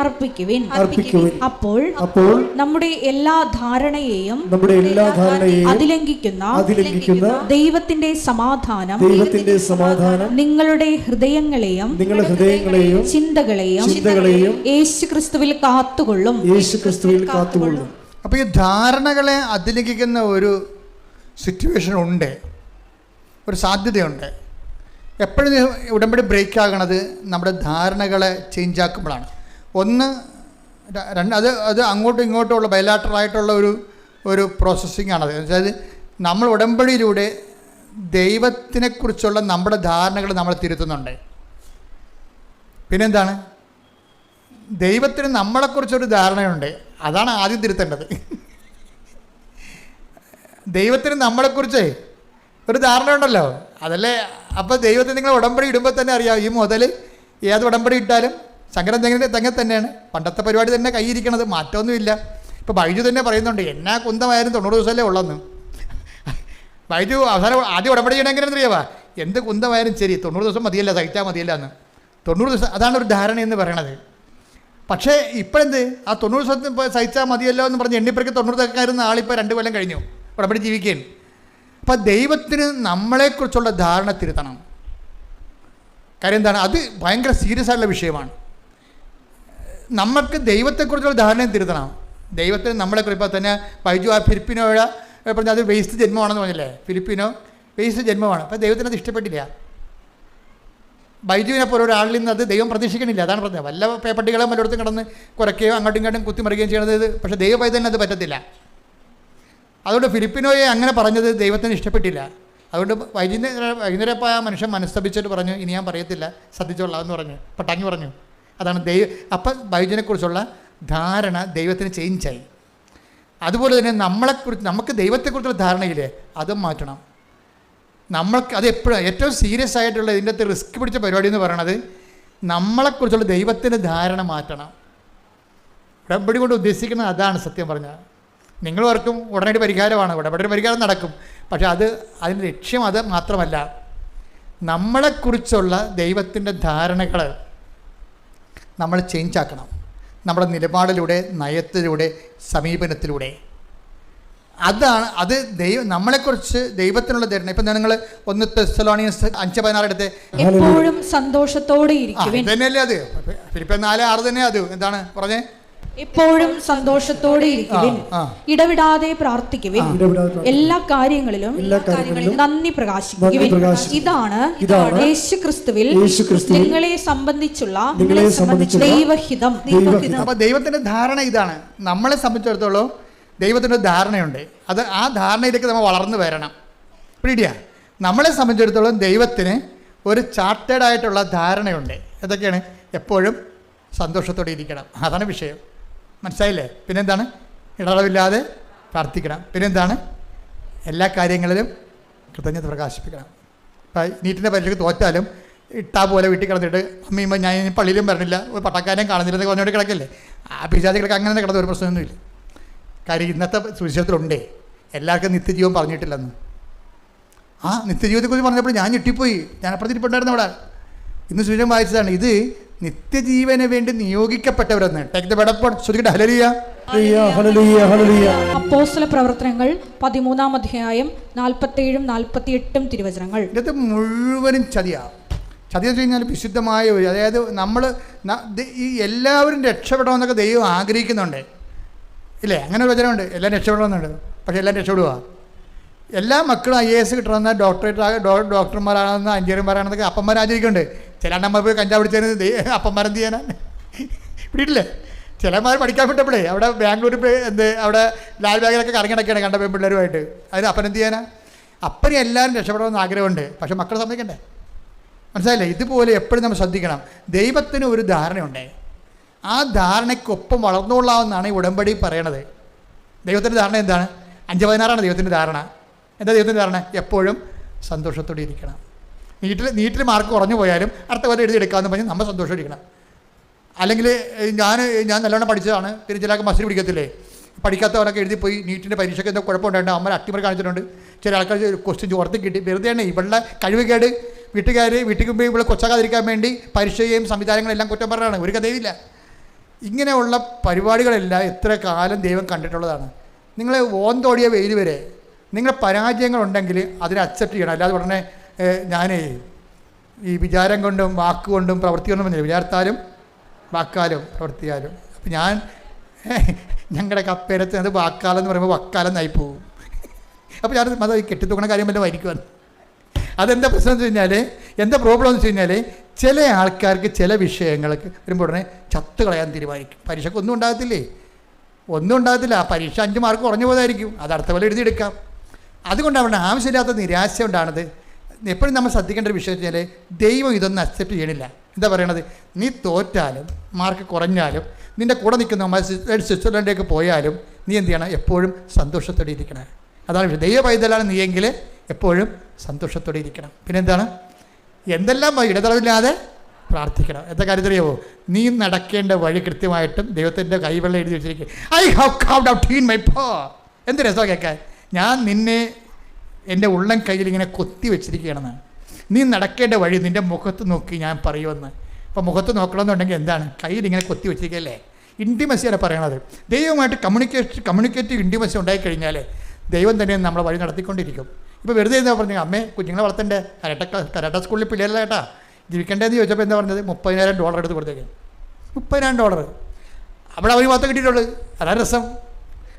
അർപ്പിക്കുവിൻ. അപ്പോൾ നമ്മുടെ എല്ലാ ധാരണയെയും അതിലംഘിക്കുന്ന ദൈവത്തിന്റെ സമാധാനം നിങ്ങളുടെ ഹൃദയങ്ങളെയും ചിന്തകളെയും യേശുക്രിസ്തുവിൽ കാത്തുകൊള്ളും. അപ്പോൾ ഈ ധാരണകളെ അതിലംഘിക്കുന്ന ഒരു സിറ്റുവേഷൻ ഉണ്ട്, ഒരു സാധ്യതയുണ്ട്. എപ്പോഴും ഉടമ്പടി ബ്രേക്ക് ആകണത് നമ്മുടെ ധാരണകളെ ചേഞ്ച് ആക്കുമ്പോഴാണ്. ഒന്ന് അത് അങ്ങോട്ടും ഇങ്ങോട്ടുമുള്ള ബയലാറ്ററായിട്ടുള്ള ഒരു പ്രോസസ്സിംഗ് ആണത്. അതായത് നമ്മൾ ഉടമ്പടിയിലൂടെ ദൈവത്തിനെക്കുറിച്ചുള്ള നമ്മുടെ ധാരണകൾ നമ്മൾ തിരുത്തുന്നുണ്ട്. പിന്നെന്താണ്, ദൈവത്തിന് നമ്മളെക്കുറിച്ചൊരു ധാരണയുണ്ട്, അതാണ് ആദ്യം തിരുത്തേണ്ടത്. ദൈവത്തിന് നമ്മളെക്കുറിച്ച് ഒരു ധാരണ ഉണ്ടല്ലോ, അതല്ലേ. അപ്പോൾ ദൈവത്തിന് നിങ്ങൾ ഉടമ്പടി ഇടുമ്പോൾ തന്നെ അറിയാം, ഈ മുതൽ ഏത് ഉടമ്പടി ഇട്ടാലും സങ്കരം തെങ്ങ തന്നെയാണ്. പണ്ടത്തെ പരിപാടി തന്നെ കൈയിരിക്കണത്, മാറ്റമൊന്നുമില്ല. ഇപ്പോൾ ബൈജു തന്നെ പറയുന്നുണ്ട്, എന്നാ കുന്തമായാലും 90 ദിവസമല്ലേ ഉള്ളെന്ന്. ബൈജു അവസാനം ആദ്യം ഉടമ്പടി ചെയ്യണമെങ്കിൽ അറിയാവാ, എന്ത് കുന്തമായാലും ശരി 90 ദിവസം മതിയല്ല, സഹിച്ചാൽ മതിയല്ല എന്ന്. 90 ദിവസം അതാണ് ഒരു ധാരണ എന്ന് പറയണത്. പക്ഷേ ഇപ്പോഴെന്ത്, ആ 90 ദിവസത്തിന് ഇപ്പോൾ സഹിച്ചാൽ മതിയല്ലോ എന്ന് പറഞ്ഞ് എണ്ണിപ്പറയ്ക്ക് 90 ദിവസക്കാരുന്ന ആളിപ്പോൾ 2 കൊല്ലം കഴിഞ്ഞു ഉടമ്പടി ജീവിക്കുകയും. അപ്പം ദൈവത്തിന് നമ്മളെക്കുറിച്ചുള്ള ധാരണ തിരുത്തണം. കാര്യം എന്താണ്, അത് ഭയങ്കര സീരിയസ് ആയിട്ടുള്ള വിഷയമാണ്. നമുക്ക് ദൈവത്തെക്കുറിച്ചുള്ള ധാരണയും തിരുത്തണം. ദൈവത്തിന് നമ്മളെക്കുറിച്ച് ഇപ്പോൾ തന്നെ ബൈജു ആ ഫിലിപ്പിനോട് പറഞ്ഞാൽ അത് വേസ്റ്റ് ജന്മമാണെന്ന് പറഞ്ഞില്ലേ, ഫിലിപ്പിനോ വേസ്റ്റ് ജന്മമാണ്. അപ്പോൾ ദൈവത്തിന് അത് ഇഷ്ടപ്പെട്ടില്ല. ബൈജുവിനെ പോലെ ഒരാളിൽ നിന്ന് അത് ദൈവം പ്രതീക്ഷിക്കണില്ല. അതാണ് പറഞ്ഞത്. വല്ല പേപ്പട്ടികളെ പലയിടത്തും കിടന്ന് കുറയ്ക്കുകയോ അങ്ങോട്ടും ഇങ്ങോട്ടും കുത്തിമറിയുകയും ചെയ്യണത്, പക്ഷേ ദൈവ പൈതലിന് അത് പറ്റത്തില്ല. അതുകൊണ്ട് ഫിലിപ്പിനോയെ അങ്ങനെ പറഞ്ഞത് ദൈവത്തിന് ഇഷ്ടപ്പെട്ടില്ല. അതുകൊണ്ട് വൈകുന്നേരം ഇപ്പോൾ ആ മനുഷ്യൻ മനസ്തപിച്ചിട്ട് പറഞ്ഞു, ഇനി ഞാൻ പറയത്തില്ല, ശ്രദ്ധിച്ചോളാം എന്ന് പറഞ്ഞു, പട്ടാങ്ങി പറഞ്ഞു. അതാണ് അപ്പം ബൈജുവിനെക്കുറിച്ചുള്ള ധാരണ ദൈവത്തിന് ചേഞ്ചായി. അതുപോലെ തന്നെ നമുക്ക് ദൈവത്തെക്കുറിച്ചുള്ള ധാരണയില്ലേ, അതും മാറ്റണം. നമ്മൾക്ക് അത് എപ്പോഴും ഏറ്റവും സീരിയസ് ആയിട്ടുള്ള ഇതിൻ്റെ അകത്ത് റിസ്ക് പിടിച്ച പരിപാടി എന്ന് പറയണത് നമ്മളെക്കുറിച്ചുള്ള ദൈവത്തിൻ്റെ ധാരണ മാറ്റണം. ഉടമ്പടി കൊണ്ട് ഉദ്ദേശിക്കുന്നത് അതാണ്. സത്യം പറഞ്ഞാൽ നിങ്ങൾ ഓർക്കും ഉടനടി പരിഹാരമാണ്, ഉടമ്പടി പരിഹാരം നടക്കും. പക്ഷെ അതിൻ്റെ ലക്ഷ്യം അത് മാത്രമല്ല. നമ്മളെക്കുറിച്ചുള്ള ദൈവത്തിൻ്റെ ധാരണകൾ നമ്മൾ ചേഞ്ച് ആക്കണം. നമ്മുടെ നിലപാടിലൂടെ, നയത്തിലൂടെ, സമീപനത്തിലൂടെ. അതാണ് അത് നമ്മളെക്കുറിച്ച് ദൈവത്തിനുള്ള ധാരണ. ഇപ്പം നിങ്ങൾ 1 തെസ്സലോനിയൻസ് 5:16 എടുത്ത് എപ്പോഴും സന്തോഷത്തോടെ ഇരിക്കുവിൻ. തന്നെയല്ലേ അത്. ഫിലിപ്പിയർ 4:6 തന്നെ അത് എന്താണ് പറഞ്ഞേ, എപ്പോഴും സന്തോഷത്തോടെ ഇരിക്കുവിൻ, ഇടവിടാതെ പ്രാർത്ഥിക്കുവിൻ, എല്ലാ കാര്യങ്ങളിലും നന്ദി പ്രകാശിക്കുവിൻ. ഇതാണ് യേശുക്രിസ്തുവിൽ നിങ്ങളെ സംബന്ധിച്ചുള്ള ദൈവഹിതം. അപ്പൊ ദൈവത്തിന്റെ ധാരണ ഇതാണ്. നമ്മളെ സംബന്ധിച്ചിടത്തോളം ദൈവത്തിൻ്റെ ധാരണയുണ്ട്. ആ ധാരണയിലേക്ക് നമ്മൾ വളർന്നു വരണം. പിടിയാ, നമ്മളെ സംബന്ധിച്ചിടത്തോളം ദൈവത്തിന് ഒരു ചാർട്ടേഡായിട്ടുള്ള ധാരണയുണ്ട്. എന്തൊക്കെയാണ്? എപ്പോഴും സന്തോഷത്തോടെ ഇരിക്കണം, അതാണ് വിഷയം. മനസ്സിലായില്ലേ? പിന്നെന്താണ്? ഇടവില്ലാതെ പ്രാർത്ഥിക്കണം. പിന്നെന്താണ്? എല്ലാ കാര്യങ്ങളിലും കൃതജ്ഞത പ്രകാശിപ്പിക്കണം. ഇപ്പം നീറ്റിൻ്റെ പരീക്ഷയ്ക്ക് തോറ്റാലും ഇട്ടാ പോലെ വീട്ടിൽ കിടന്നിട്ട് അമ്മയുമ്പോൾ ഞാൻ പള്ളിയിലും വരണില്ല, ഒരു പട്ടക്കാരനെ കാണുന്നില്ലെന്ന് പറഞ്ഞോട്ട് കിടക്കല്ലേ. ആ പിശാചികൾക്ക് അങ്ങനെ കിടന്ന ഒരു പ്രശ്നമൊന്നുമില്ല. കാര്യം ഇന്നത്തെ സുവിശേഷത്തിലുണ്ടേ എല്ലാവർക്കും നിത്യജീവൻ പറഞ്ഞിട്ടില്ലെന്ന്. ആ നിത്യജീവിതത്തെക്കുറിച്ച് പറഞ്ഞപ്പോൾ ഞാൻ ഞെട്ടിപ്പോയി. ഞാൻ അപ്പുറത്തിരിപ്പുണ്ടായിരുന്നു അവിടെ. ഇന്ന് സുവിശേഷം വായിച്ചതാണ്. ഇത് നിത്യജീവന് വേണ്ടി നിയോഗിക്കപ്പെട്ടവരെന്ന്. ടേക്ക് ദ വെടപ്പോൾ ശ്രദ്ധിക്കട്ടെ. Hallelujah, hallelujah, hallelujah. അപ്പോസ്തല പ്രവർത്തനങ്ങൾ 13-ാം അധ്യായം 47-48 തിരുവചനങ്ങൾ. ഇത് മുഴുവനും ചതിയാണ്. ചതി എന്ന് കഴിഞ്ഞാൽ വിശുദ്ധമായ ഒരു, അതായത് നമ്മൾ ഈ എല്ലാവരും രക്ഷപ്പെടണമെന്നൊക്കെ ദൈവം ആഗ്രഹിക്കുന്നുണ്ട്, ഇല്ലേ? അങ്ങനെ ഒരു വചനമുണ്ട്, എല്ലാം രക്ഷപ്പെടണമെന്നുണ്ട്. പക്ഷേ എല്ലാം രക്ഷപ്പെടുക. എല്ലാ മക്കളും IAS കിട്ടണമെന്ന, ഡോക്ടർമാരാണെന്ന്, എഞ്ചിനീയർമാരാണെന്നൊക്കെ അപ്പന്മാർ ആചരിക്കുന്നുണ്ട്. ചില അമ്മ പോയി കഞ്ചാവ് പിടിച്ചതിന് അപ്പന്മാരെന്ത് ചെയ്യാനാണ്? പിടിയിട്ടില്ലേ? ചിലന്മാർ പഠിക്കാൻ വിട്ടപ്പോഴേ അവിടെ ബാംഗ്ലൂരിൽ അവിടെ ലാൽ ബാഗിലൊക്കെ കറങ്ങിടക്കുകയാണ് കണ്ട പെൺപിള്ളേരുമായിട്ട്. അതിന് അപ്പനെന്ത് ചെയ്യാനാ? അപ്പനെ എല്ലാവരും രക്ഷപ്പെടണമെന്ന് ആഗ്രഹമുണ്ട്, പക്ഷെ മക്കളെ സമ്മതിക്കണ്ടേ? മനസ്സിലായില്ലേ? ഇതുപോലെ എപ്പോഴും നമ്മൾ ശ്രദ്ധിക്കണം. ദൈവത്തിന് ഒരു ധാരണയുണ്ട്. ആ ധാരണയ്ക്കൊപ്പം വളർന്നുകൊള്ളാമെന്നാണ് ഈ ഉടമ്പടി പറയണത്. ദൈവത്തിൻ്റെ ധാരണ എന്താണ്? 5:16 ദൈവത്തിൻ്റെ ധാരണ. എന്താ ദൈവത്തിൻ്റെ ധാരണ? എപ്പോഴും സന്തോഷത്തോടെ ഇരിക്കണം. നീറ്റിൽ മാർക്ക് കുറഞ്ഞു പോയാലും അടുത്ത പോലെ എഴുതിയെടുക്കാമെന്ന് പറഞ്ഞ് നമ്മൾ സന്തോഷം ഇരിക്കണം. അല്ലെങ്കിൽ ഞാൻ നല്ലോണം പഠിച്ചതാണ്, പിന്നെ ചിലർക്ക് മസിൽ പിടിക്കത്തില്ലേ, പഠിക്കാത്തവരൊക്കെ എഴുതിപ്പോയി നീറ്റിൻ്റെ പരീക്ഷയ്ക്ക് എന്തോ കുഴപ്പമുണ്ടായിട്ട് അമ്മ അട്ടിമറി കാണിച്ചിട്ടുണ്ട്. ചില ആൾക്കാർ ക്വസ്റ്റ്യൻ ചോർത്തി കിട്ടി, വെറുതെയാണ് ഇവളുടെ കഴിവുകേട്. വീട്ടിൽ പോയി ഇവിടെ കൊച്ചാകാതിരിക്കാൻ വേണ്ടി പരീക്ഷയും സംവിധാനങ്ങളെല്ലാം കുറ്റം പറഞ്ഞാണ്, ഒരു കഥയുമില്ല. ഇങ്ങനെയുള്ള പരിപാടികളെല്ലാം എത്ര കാലം ദൈവം കണ്ടിട്ടുള്ളതാണ്. നിങ്ങൾ ഓന്തോടിയ വെയിൽ വരെ നിങ്ങളുടെ പരാജയങ്ങളുണ്ടെങ്കിൽ അതിനെ അക്സെപ്റ്റ് ചെയ്യണം. അല്ലാതെ ഉടനെ ഞാനേ ഈ വിചാരം കൊണ്ടും വാക്കുകൊണ്ടും പ്രവൃത്തി കൊണ്ടും വന്നില്ല, വിചാരത്താലും വാക്കാലും പ്രവർത്തിയാലും. അപ്പം ഞങ്ങളുടെ കപ്പേരത്ത് അത് വാക്കാലം എന്ന് പറയുമ്പോൾ വക്കാലം എന്നായി പോകും. അപ്പോൾ ഞാൻ അത് കെട്ടിത്തൂക്കണ കാര്യം വല്ലതും ആയിരിക്കുമെന്ന്. അതെന്താ പ്രശ്നം എന്ന് വെച്ച് കഴിഞ്ഞാൽ, എന്താ പ്രോബ്ലം എന്ന് വെച്ച് കഴിഞ്ഞാൽ, ചില ആൾക്കാർക്ക് ചില വിഷയങ്ങൾക്ക് വരുമ്പോൾ ഉടനെ ചത്ത് കളയാൻ തീരുമാനിക്കും. പരീക്ഷയ്ക്ക് ഒന്നും ഉണ്ടാകത്തില്ലേ, ഒന്നും ഉണ്ടാകത്തില്ല. ആ പരീക്ഷ 5 മാർക്ക് കുറഞ്ഞു പോയതായിരിക്കും, അത് അടുത്ത പോലെ എഴുതിയെടുക്കാം. അതുകൊണ്ട് അവരുടെ ആവശ്യമില്ലാത്ത നിരാശ ഉണ്ടാണത്. എപ്പോഴും നമ്മൾ ശ്രദ്ധിക്കേണ്ട ഒരു വിഷയം വെച്ചാൽ, ദൈവം ഇതൊന്നും അക്സെപ്റ്റ് ചെയ്യണില്ല. എന്താ പറയണത്, നീ തോറ്റാലും മാർക്ക് കുറഞ്ഞാലും നിൻ്റെ കൂടെ നിൽക്കുന്ന സ്വിറ്റ്സർലൻഡിലേക്ക് പോയാലും നീ എന്ത് ചെയ്യണം, എപ്പോഴും സന്തോഷത്തോടെ ഇരിക്കണം. അതാണ് വിഷയം. ദൈവ പൈതലാണ് നീയെങ്കിൽ എപ്പോഴും സന്തോഷത്തോടെ ഇരിക്കണം. പിന്നെന്താണ്, എന്തെല്ലാം ഇടതടവില്ലാതെ പ്രാർത്ഥിക്കണം. എന്താ കാര്യത്തിലറിയാവോ, നീ നടക്കേണ്ട വഴി കൃത്യമായിട്ടും ദൈവത്തിൻ്റെ കൈവെള്ളം എഴുതി വെച്ചിരിക്കുക. I have carved out in my പാ. എന്ത് രസമാണ് കേൾക്കാൻ. ഞാൻ നിന്നെ എൻ്റെ ഉള്ളം കയ്യിൽ ഇങ്ങനെ കൊത്തി വെച്ചിരിക്കുകയാണെന്നാണ്. നീ നടക്കേണ്ട വഴി നിൻ്റെ മുഖത്ത് നോക്കി ഞാൻ പറയുമെന്ന്. അപ്പോൾ മുഖത്ത് നോക്കണമെന്നുണ്ടെങ്കിൽ എന്താണ്, കയ്യിൽ ഇങ്ങനെ കൊത്തി വെച്ചിരിക്കുകയല്ലേ. ഇൻറ്റിമസിയാണ് പറയണത്. ദൈവമായിട്ട് കമ്മ്യൂണിക്കേറ്റീവ് ഇൻറ്റിമസി ഉണ്ടായിക്കഴിഞ്ഞാൽ ദൈവം തന്നെ നമ്മളെ വഴി നടത്തിക്കൊണ്ടിരിക്കും. ഇപ്പോൾ വെറുതെ എന്താ പറഞ്ഞത്, അമ്മേ കുഞ്ഞുങ്ങളെ വളർത്തണ്ടേ, കരാട്ട സ്കൂളിൽ പിള്ളേരല്ല കേട്ടാ ജീവിക്കേണ്ടതെന്ന് ചോദിച്ചപ്പോൾ എന്താ പറഞ്ഞത്, $30,000 എടുത്ത് കൊടുത്തേക്ക്. $30,000 അവിടെ അവർ മാത്രം കിട്ടിയിട്ടുള്ളൂ. അതാണ് രസം.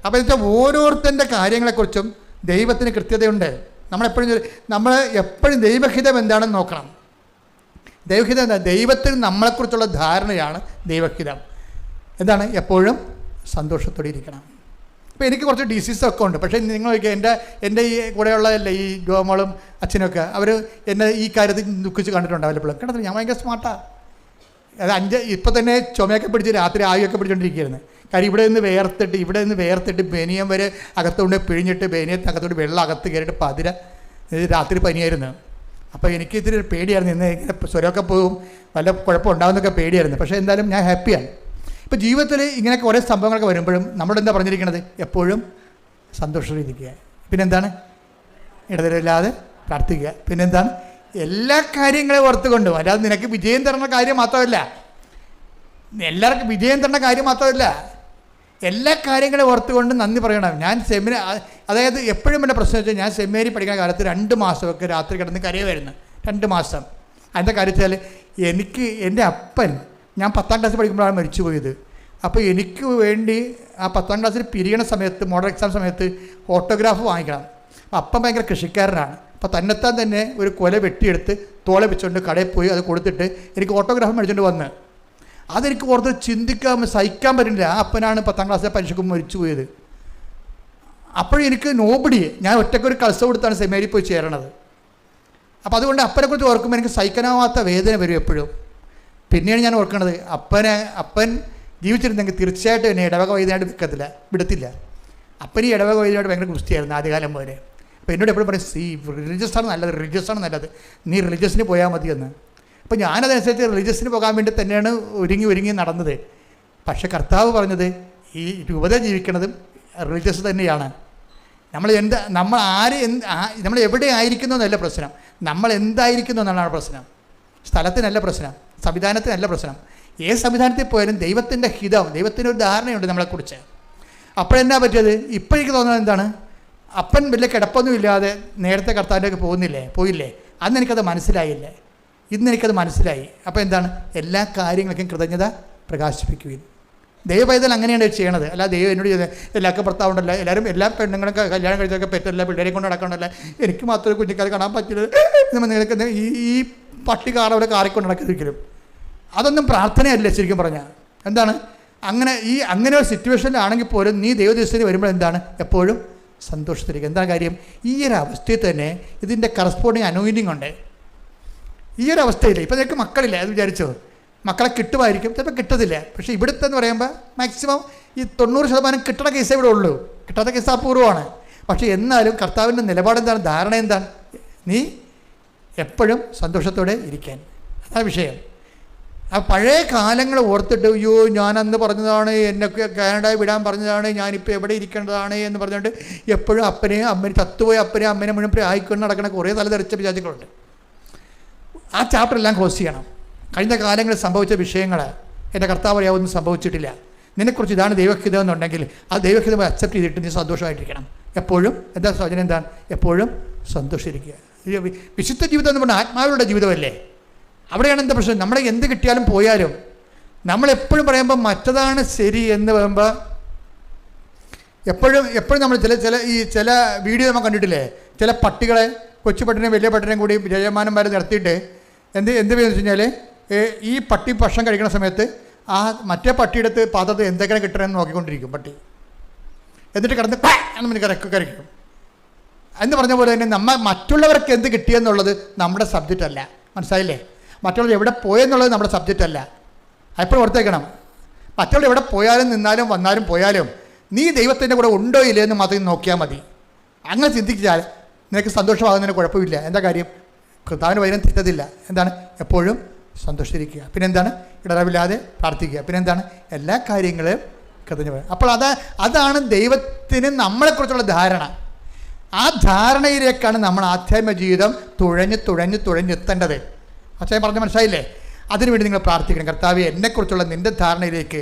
അപ്പോൾ എന്ന് വെച്ചാൽ ഓരോരുത്തൻ്റെ കാര്യങ്ങളെക്കുറിച്ചും ദൈവത്തിന് കൃത്യതയുണ്ട്. നമ്മൾ എപ്പോഴും ദൈവഹിതം എന്താണെന്ന് നോക്കണം. ദൈവഹിതം എന്താ, ദൈവത്തിന് നമ്മളെക്കുറിച്ചുള്ള ധാരണയാണ് ദൈവഹിതം. എന്താണ്, എപ്പോഴും സന്തോഷത്തോടെ ഇരിക്കണം. ഇപ്പോൾ എനിക്ക് കുറച്ച് ഡിസീസൊക്കെ ഉണ്ട്, പക്ഷേ നിങ്ങളൊക്കെ എൻ്റെ ഈ കൂടെയുള്ള ഈ ഗോമോളും അച്ഛനൊക്കെ അവർ എന്നെ ഈ കാര്യത്തിൽ ദുഃഖിച്ച് കണ്ടിട്ടുണ്ടാവില്ല. എപ്പോഴും കണ്ടത് ഞാൻ ഭയങ്കര സ്മാർട്ടാണ്. അത് ഇപ്പം തന്നെ ചുമയൊക്കെ പിടിച്ച് രാത്രി ആവിയൊക്കെ പിടിച്ചുകൊണ്ടിരിക്കുകയായിരുന്നു. കാര്യം ഇവിടെ നിന്ന് വേർത്തിട്ട് ബനിയം വരെ അകത്തുകൊണ്ട് പിഴിഞ്ഞിട്ട് ബനിയത്ത് അകത്തോട്ട് വെള്ളം അകത്ത് കയറിയിട്ട് പതിര രാത്രി പനിയായിരുന്നു. അപ്പോൾ എനിക്ക് ഇത്തിരി പേടിയായിരുന്നു, ഇന്ന് ഇങ്ങനെ സ്വരമൊക്കെ പോകും, വല്ല കുഴപ്പമുണ്ടാകുന്നൊക്കെ പേടിയായിരുന്നു. പക്ഷേ എന്തായാലും ഞാൻ ഹാപ്പിയാണ്. ഇപ്പോൾ ജീവിതത്തിൽ ഇങ്ങനെ കുറേ സംഭവങ്ങളൊക്കെ വരുമ്പോഴും നമ്മളെന്താ പറഞ്ഞിരിക്കുന്നത്, എപ്പോഴും സന്തോഷത്തിലിരിക്കുക. പിന്നെന്താണ്, ഇടതരമില്ലാതെ പ്രാർത്ഥിക്കുക. പിന്നെന്താണ്, എല്ലാ കാര്യങ്ങളെ ഓർത്തുകൊണ്ടും. അല്ലാതെ നിനക്ക് വിജയം തരുന്ന കാര്യം മാത്രമല്ല, എല്ലാവർക്കും വിജയം തരുന്ന കാര്യം മാത്രമല്ല, എല്ലാ കാര്യങ്ങളെ ഓർത്തുകൊണ്ട് നന്ദി പറയണം. ഞാൻ അതായത് എപ്പോഴും എൻ്റെ പ്രശ്നം വെച്ചാൽ, ഞാൻ സെമിനാരി പഠിക്കുന്ന കാലത്ത് 2 മാസമൊക്കെ രാത്രി കിടന്ന് കരയുമായിരുന്നു. 2 മാസം. അതിൻ്റെ കാര്യം വെച്ചാൽ, എനിക്ക് എൻ്റെ അപ്പൻ, ഞാൻ 10ാം ക്ലാസ്സിൽ പഠിക്കുമ്പോഴാണ് മരിച്ചു പോയത്. അപ്പോൾ എനിക്ക് വേണ്ടി ആ 10ാം ക്ലാസ്സിൽ പിരിയണ സമയത്ത്, മോഡൽ എക്സാം സമയത്ത് ഓട്ടോഗ്രാഫ് വാങ്ങിക്കണം. അപ്പം ഭയങ്കര കൃഷിക്കാരനാണ്. അപ്പോൾ തന്നെത്താൻ തന്നെ ഒരു കൊല വെട്ടിയെടുത്ത് തോളെ വെച്ചുകൊണ്ട് കടയിൽ പോയി അത് കൊടുത്തിട്ട് എനിക്ക് ഓട്ടോഗ്രാഫ് മേടിച്ചുകൊണ്ട് വന്ന്, അതെനിക്ക് ഓർത്ത് സഹിക്കാൻ പറ്റില്ല. ആ അപ്പനാണ് 10ാം ക്ലാസ്സിലെ പരീക്ഷയ്ക്ക് മരിച്ചു പോയത്. അപ്പോഴും എനിക്ക് നോബടി, ഞാൻ ഒറ്റയ്ക്കൊരു കൾസ കൊടുത്താണ് സെമിനാരിൽ പോയി ചേരണത്. അപ്പോൾ അതുകൊണ്ട് അപ്പനെക്കുറിച്ച് ഓർക്കുമ്പോൾ എനിക്ക് സഹിക്കാനാവാത്ത വേദന വരും എപ്പോഴും. പിന്നെയാണ് ഞാൻ ഓർക്കുന്നത്, അപ്പൻ ജീവിച്ചിരുന്നെങ്കിൽ തീർച്ചയായിട്ടും എന്നെ ഇടവക വൈദ്യനായിട്ട് വിടത്തില്ല. അപ്പൻ ഈ ഇടവക വൈദ്യനായിട്ട് ഭയങ്കര ഗുസ്തിയായിരുന്നു ആദ്യകാലം പോലെ. അപ്പോൾ എന്നോട് എപ്പോഴും പറയും, റിലീജിയസാണ് നല്ലത്, നീ റിലീജിയസിന് പോയാൽ മതിയെന്ന്. അപ്പോൾ ഞാനതനുസരിച്ച് റിലീജിയസിന് പോകാൻ വേണ്ടി തന്നെയാണ് ഒരുങ്ങി നടന്നത്. പക്ഷേ കർത്താവ് പറഞ്ഞത്, ഈ രൂപത ജീവിക്കുന്നതും റിലീജിയസ് തന്നെയാണ്. നമ്മൾ എവിടെ ആയിരിക്കുന്നു എന്നല്ല പ്രശ്നം, നമ്മൾ എന്തായിരിക്കുന്നു എന്നാണ് പ്രശ്നം. സ്ഥലത്തിനല്ല പ്രശ്നം, സംവിധാനത്തിനല്ല പ്രശ്നം. ഏത് സംവിധാനത്തിൽ പോയാലും ദൈവത്തിൻ്റെ ഹിതം, ദൈവത്തിൻ്റെ ഒരു ധാരണയുണ്ട് നമ്മളെക്കുറിച്ച്. അപ്പോഴെന്നാ പറ്റിയത്, ഇപ്പോഴേക്ക് തോന്നുന്നത് എന്താണ്, അപ്പൻ വലിയ കിടപ്പൊന്നുമില്ലാതെ നേരത്തെ കർത്താവിൻ്റെയൊക്കെ പോയില്ലേ, അന്ന് എനിക്കത് മനസ്സിലായില്ലേ, ഇന്ന് എനിക്കത് മനസ്സിലായി. അപ്പോൾ എന്താണ്, എല്ലാ കാര്യങ്ങൾക്കും കൃതജ്ഞത പ്രകാശിപ്പിക്കുകയും. ദൈവപൈതൽ അങ്ങനെയാണ് ചെയ്യണത്. അല്ല ദൈവം എന്നോട് ചെയ്തത്, എല്ലാവർക്കും ഭർത്താവുണ്ടല്ല, എല്ലാ പെണ്ണുങ്ങളും കല്യാണം കഴിച്ചൊക്കെ പറ്റില്ല, പിള്ളേരെ കൊണ്ട് നടക്കണമല്ല, എനിക്ക് മാത്രമേ കുഞ്ഞിക്കാരെ കാണാൻ പറ്റില്ല, നിങ്ങൾക്ക് ഈ പട്ടി കാണാതെ കാറിക്കൊണ്ട് നടക്കുന്നൊരിക്കലും അതൊന്നും പ്രാർത്ഥനയല്ല ശരിക്കും പറഞ്ഞാൽ. എന്താണ്, അങ്ങനെ ഒരു സിറ്റുവേഷനിലാണെങ്കിൽ പോലും നീ ദൈവദൃശ്യത്തിന് വരുമ്പോൾ എന്താണ്, എപ്പോഴും സന്തോഷത്തിരിക്കുക. എന്താ കാര്യം, ഈ ഒരു അവസ്ഥയിൽ തന്നെ ഇതിൻ്റെ കറസ്പോണ്ടിങ് അനോയിൻറ്റിങ് ഉണ്ട്. ഈ ഒരു അവസ്ഥയില്ല. ഇപ്പോൾ നിനക്ക് മക്കളില്ല, അത് വിചാരിച്ചോ, മക്കളെ കിട്ടുമായിരിക്കും, ചിലപ്പോൾ കിട്ടത്തില്ല. പക്ഷേ ഇവിടുത്തെ എന്ന് പറയുമ്പോൾ മാക്സിമം ഈ 90% കിട്ടുന്ന കേസേ ഇവിടെ ഉള്ളൂ. കിട്ടാത്ത കേസ് അപൂർവമാണ്. പക്ഷേ എന്നാലും കർത്താവിൻ്റെ നിലപാടെന്താണ്, ധാരണ എന്താണ്, നീ എപ്പോഴും സന്തോഷത്തോടെ ഇരിക്കാൻ. അതാണ് വിഷയം. ആ പഴയ കാലങ്ങൾ ഓർത്തിട്ട് അയ്യോ ഞാൻ അന്ന് പറഞ്ഞതാണ്, എന്നൊക്കെ കാനഡ വിടാൻ പറഞ്ഞതാണ്, ഞാനിപ്പോൾ എവിടെ ഇരിക്കേണ്ടതാണ് എന്ന് പറഞ്ഞുകൊണ്ട് എപ്പോഴും അമ്മനെ ചത്തുപോയ അമ്മനെ മുഴുവൻ പ്രായിക്കൊണ്ട് നടക്കുന്ന കുറേ തലതെറിച്ച പിശാചുക്കളുണ്ട്. ആ ചാപ്റ്റർ എല്ലാം ക്ലോസ് ചെയ്യണം. കഴിഞ്ഞ കാലങ്ങളിൽ സംഭവിച്ച വിഷയങ്ങൾ എൻ്റെ കർത്താവ് ഒന്നും സംഭവിച്ചിട്ടില്ല, നിന്നെക്കുറിച്ച് ഇതാണ് ദൈവഹിതം എന്നുണ്ടെങ്കിൽ ആ ദൈവഹിതം അക്സെപ്റ്റ് ചെയ്തിട്ട് നീ സന്തോഷമായിട്ടിരിക്കണം. എപ്പോഴും എന്താ സൗജന്യം, എന്താണ് എപ്പോഴും സന്തോഷിച്ചിരിക്കുക. വിശുദ്ധ ജീവിതം എന്ന് പറഞ്ഞാൽ ആത്മാവിലുള്ള ജീവിതമല്ലേ. അവിടെയാണ് എന്താ പ്രശ്നം, നമ്മളെ എന്ത് കിട്ടിയാലും പോയാലും നമ്മളെപ്പോഴും പറയുമ്പോൾ മറ്റതാണ് ശരി എന്ന് പറയുമ്പോൾ എപ്പോഴും നമ്മൾ ചില വീഡിയോ നമ്മൾ കണ്ടിട്ടില്ലേ, ചില പട്ടികളെ, കൊച്ചു പട്ടിനെയും വലിയ പട്ടിനെയും കൂടി ജയമാനം വരെ നിർത്തിയിട്ട് എന്ത് ചെയ്യുന്നത് വെച്ച് കഴിഞ്ഞാൽ ഈ പട്ടി ഭക്ഷണം കഴിക്കുന്ന സമയത്ത് ആ മറ്റേ പട്ടിയെടുത്ത് പാത്രത്തിൽ എന്തൊക്കെയാണ് കിട്ടണമെന്ന് നോക്കിക്കൊണ്ടിരിക്കും പട്ടി. എന്നിട്ട് കിടന്ന് എന്ന് കരയ്ക്കും. എന്ന് പറഞ്ഞ പോലെ തന്നെ മറ്റുള്ളവർക്ക് എന്ത് കിട്ടിയെന്നുള്ളത് നമ്മുടെ സബ്ജക്റ്റ് അല്ല. മനസ്സിലായില്ലേ? മറ്റുള്ളവർ എവിടെ പോയെന്നുള്ളത് നമ്മുടെ സബ്ജക്റ്റ് അല്ല. എപ്പോഴും ഓർത്തേക്കണം, മറ്റുള്ളവർ എവിടെ പോയാലും നിന്നാലും വന്നാലും പോയാലും നീ ദൈവത്തിൻ്റെ കൂടെ ഉണ്ടോ ഇല്ലേ എന്ന് മാത്രം നോക്കിയാൽ മതി. അങ്ങനെ ചിന്തിച്ചാൽ നിനക്ക് സന്തോഷമാകുന്നതിന് കുഴപ്പമില്ല. എന്താ കാര്യം? കർത്താവിന് വചനം തെറ്റത്തില്ല. എന്താണ്? എപ്പോഴും സന്തോഷിച്ചിരിക്കുക. പിന്നെന്താണ്? ഇടറിവില്ലാതെ പ്രാർത്ഥിക്കുക. പിന്നെന്താണ്? എല്ലാ കാര്യങ്ങളും കൃതജ്ഞ. അപ്പോൾ അതാണ് ദൈവത്തിന് നമ്മളെക്കുറിച്ചുള്ള ധാരണ. ആ ധാരണയിലേക്കാണ് നമ്മൾ ആധ്യാത്മിക ജീവിതം തുഴഞ്ഞെത്തേണ്ടത്. അച്ഛൻ പറഞ്ഞ മനസ്സിലായില്ലേ? അതിനുവേണ്ടി നിങ്ങൾ പ്രാർത്ഥിക്കണം. കർത്താവേ, എന്നെക്കുറിച്ചുള്ള നിൻ്റെ ധാരണയിലേക്ക്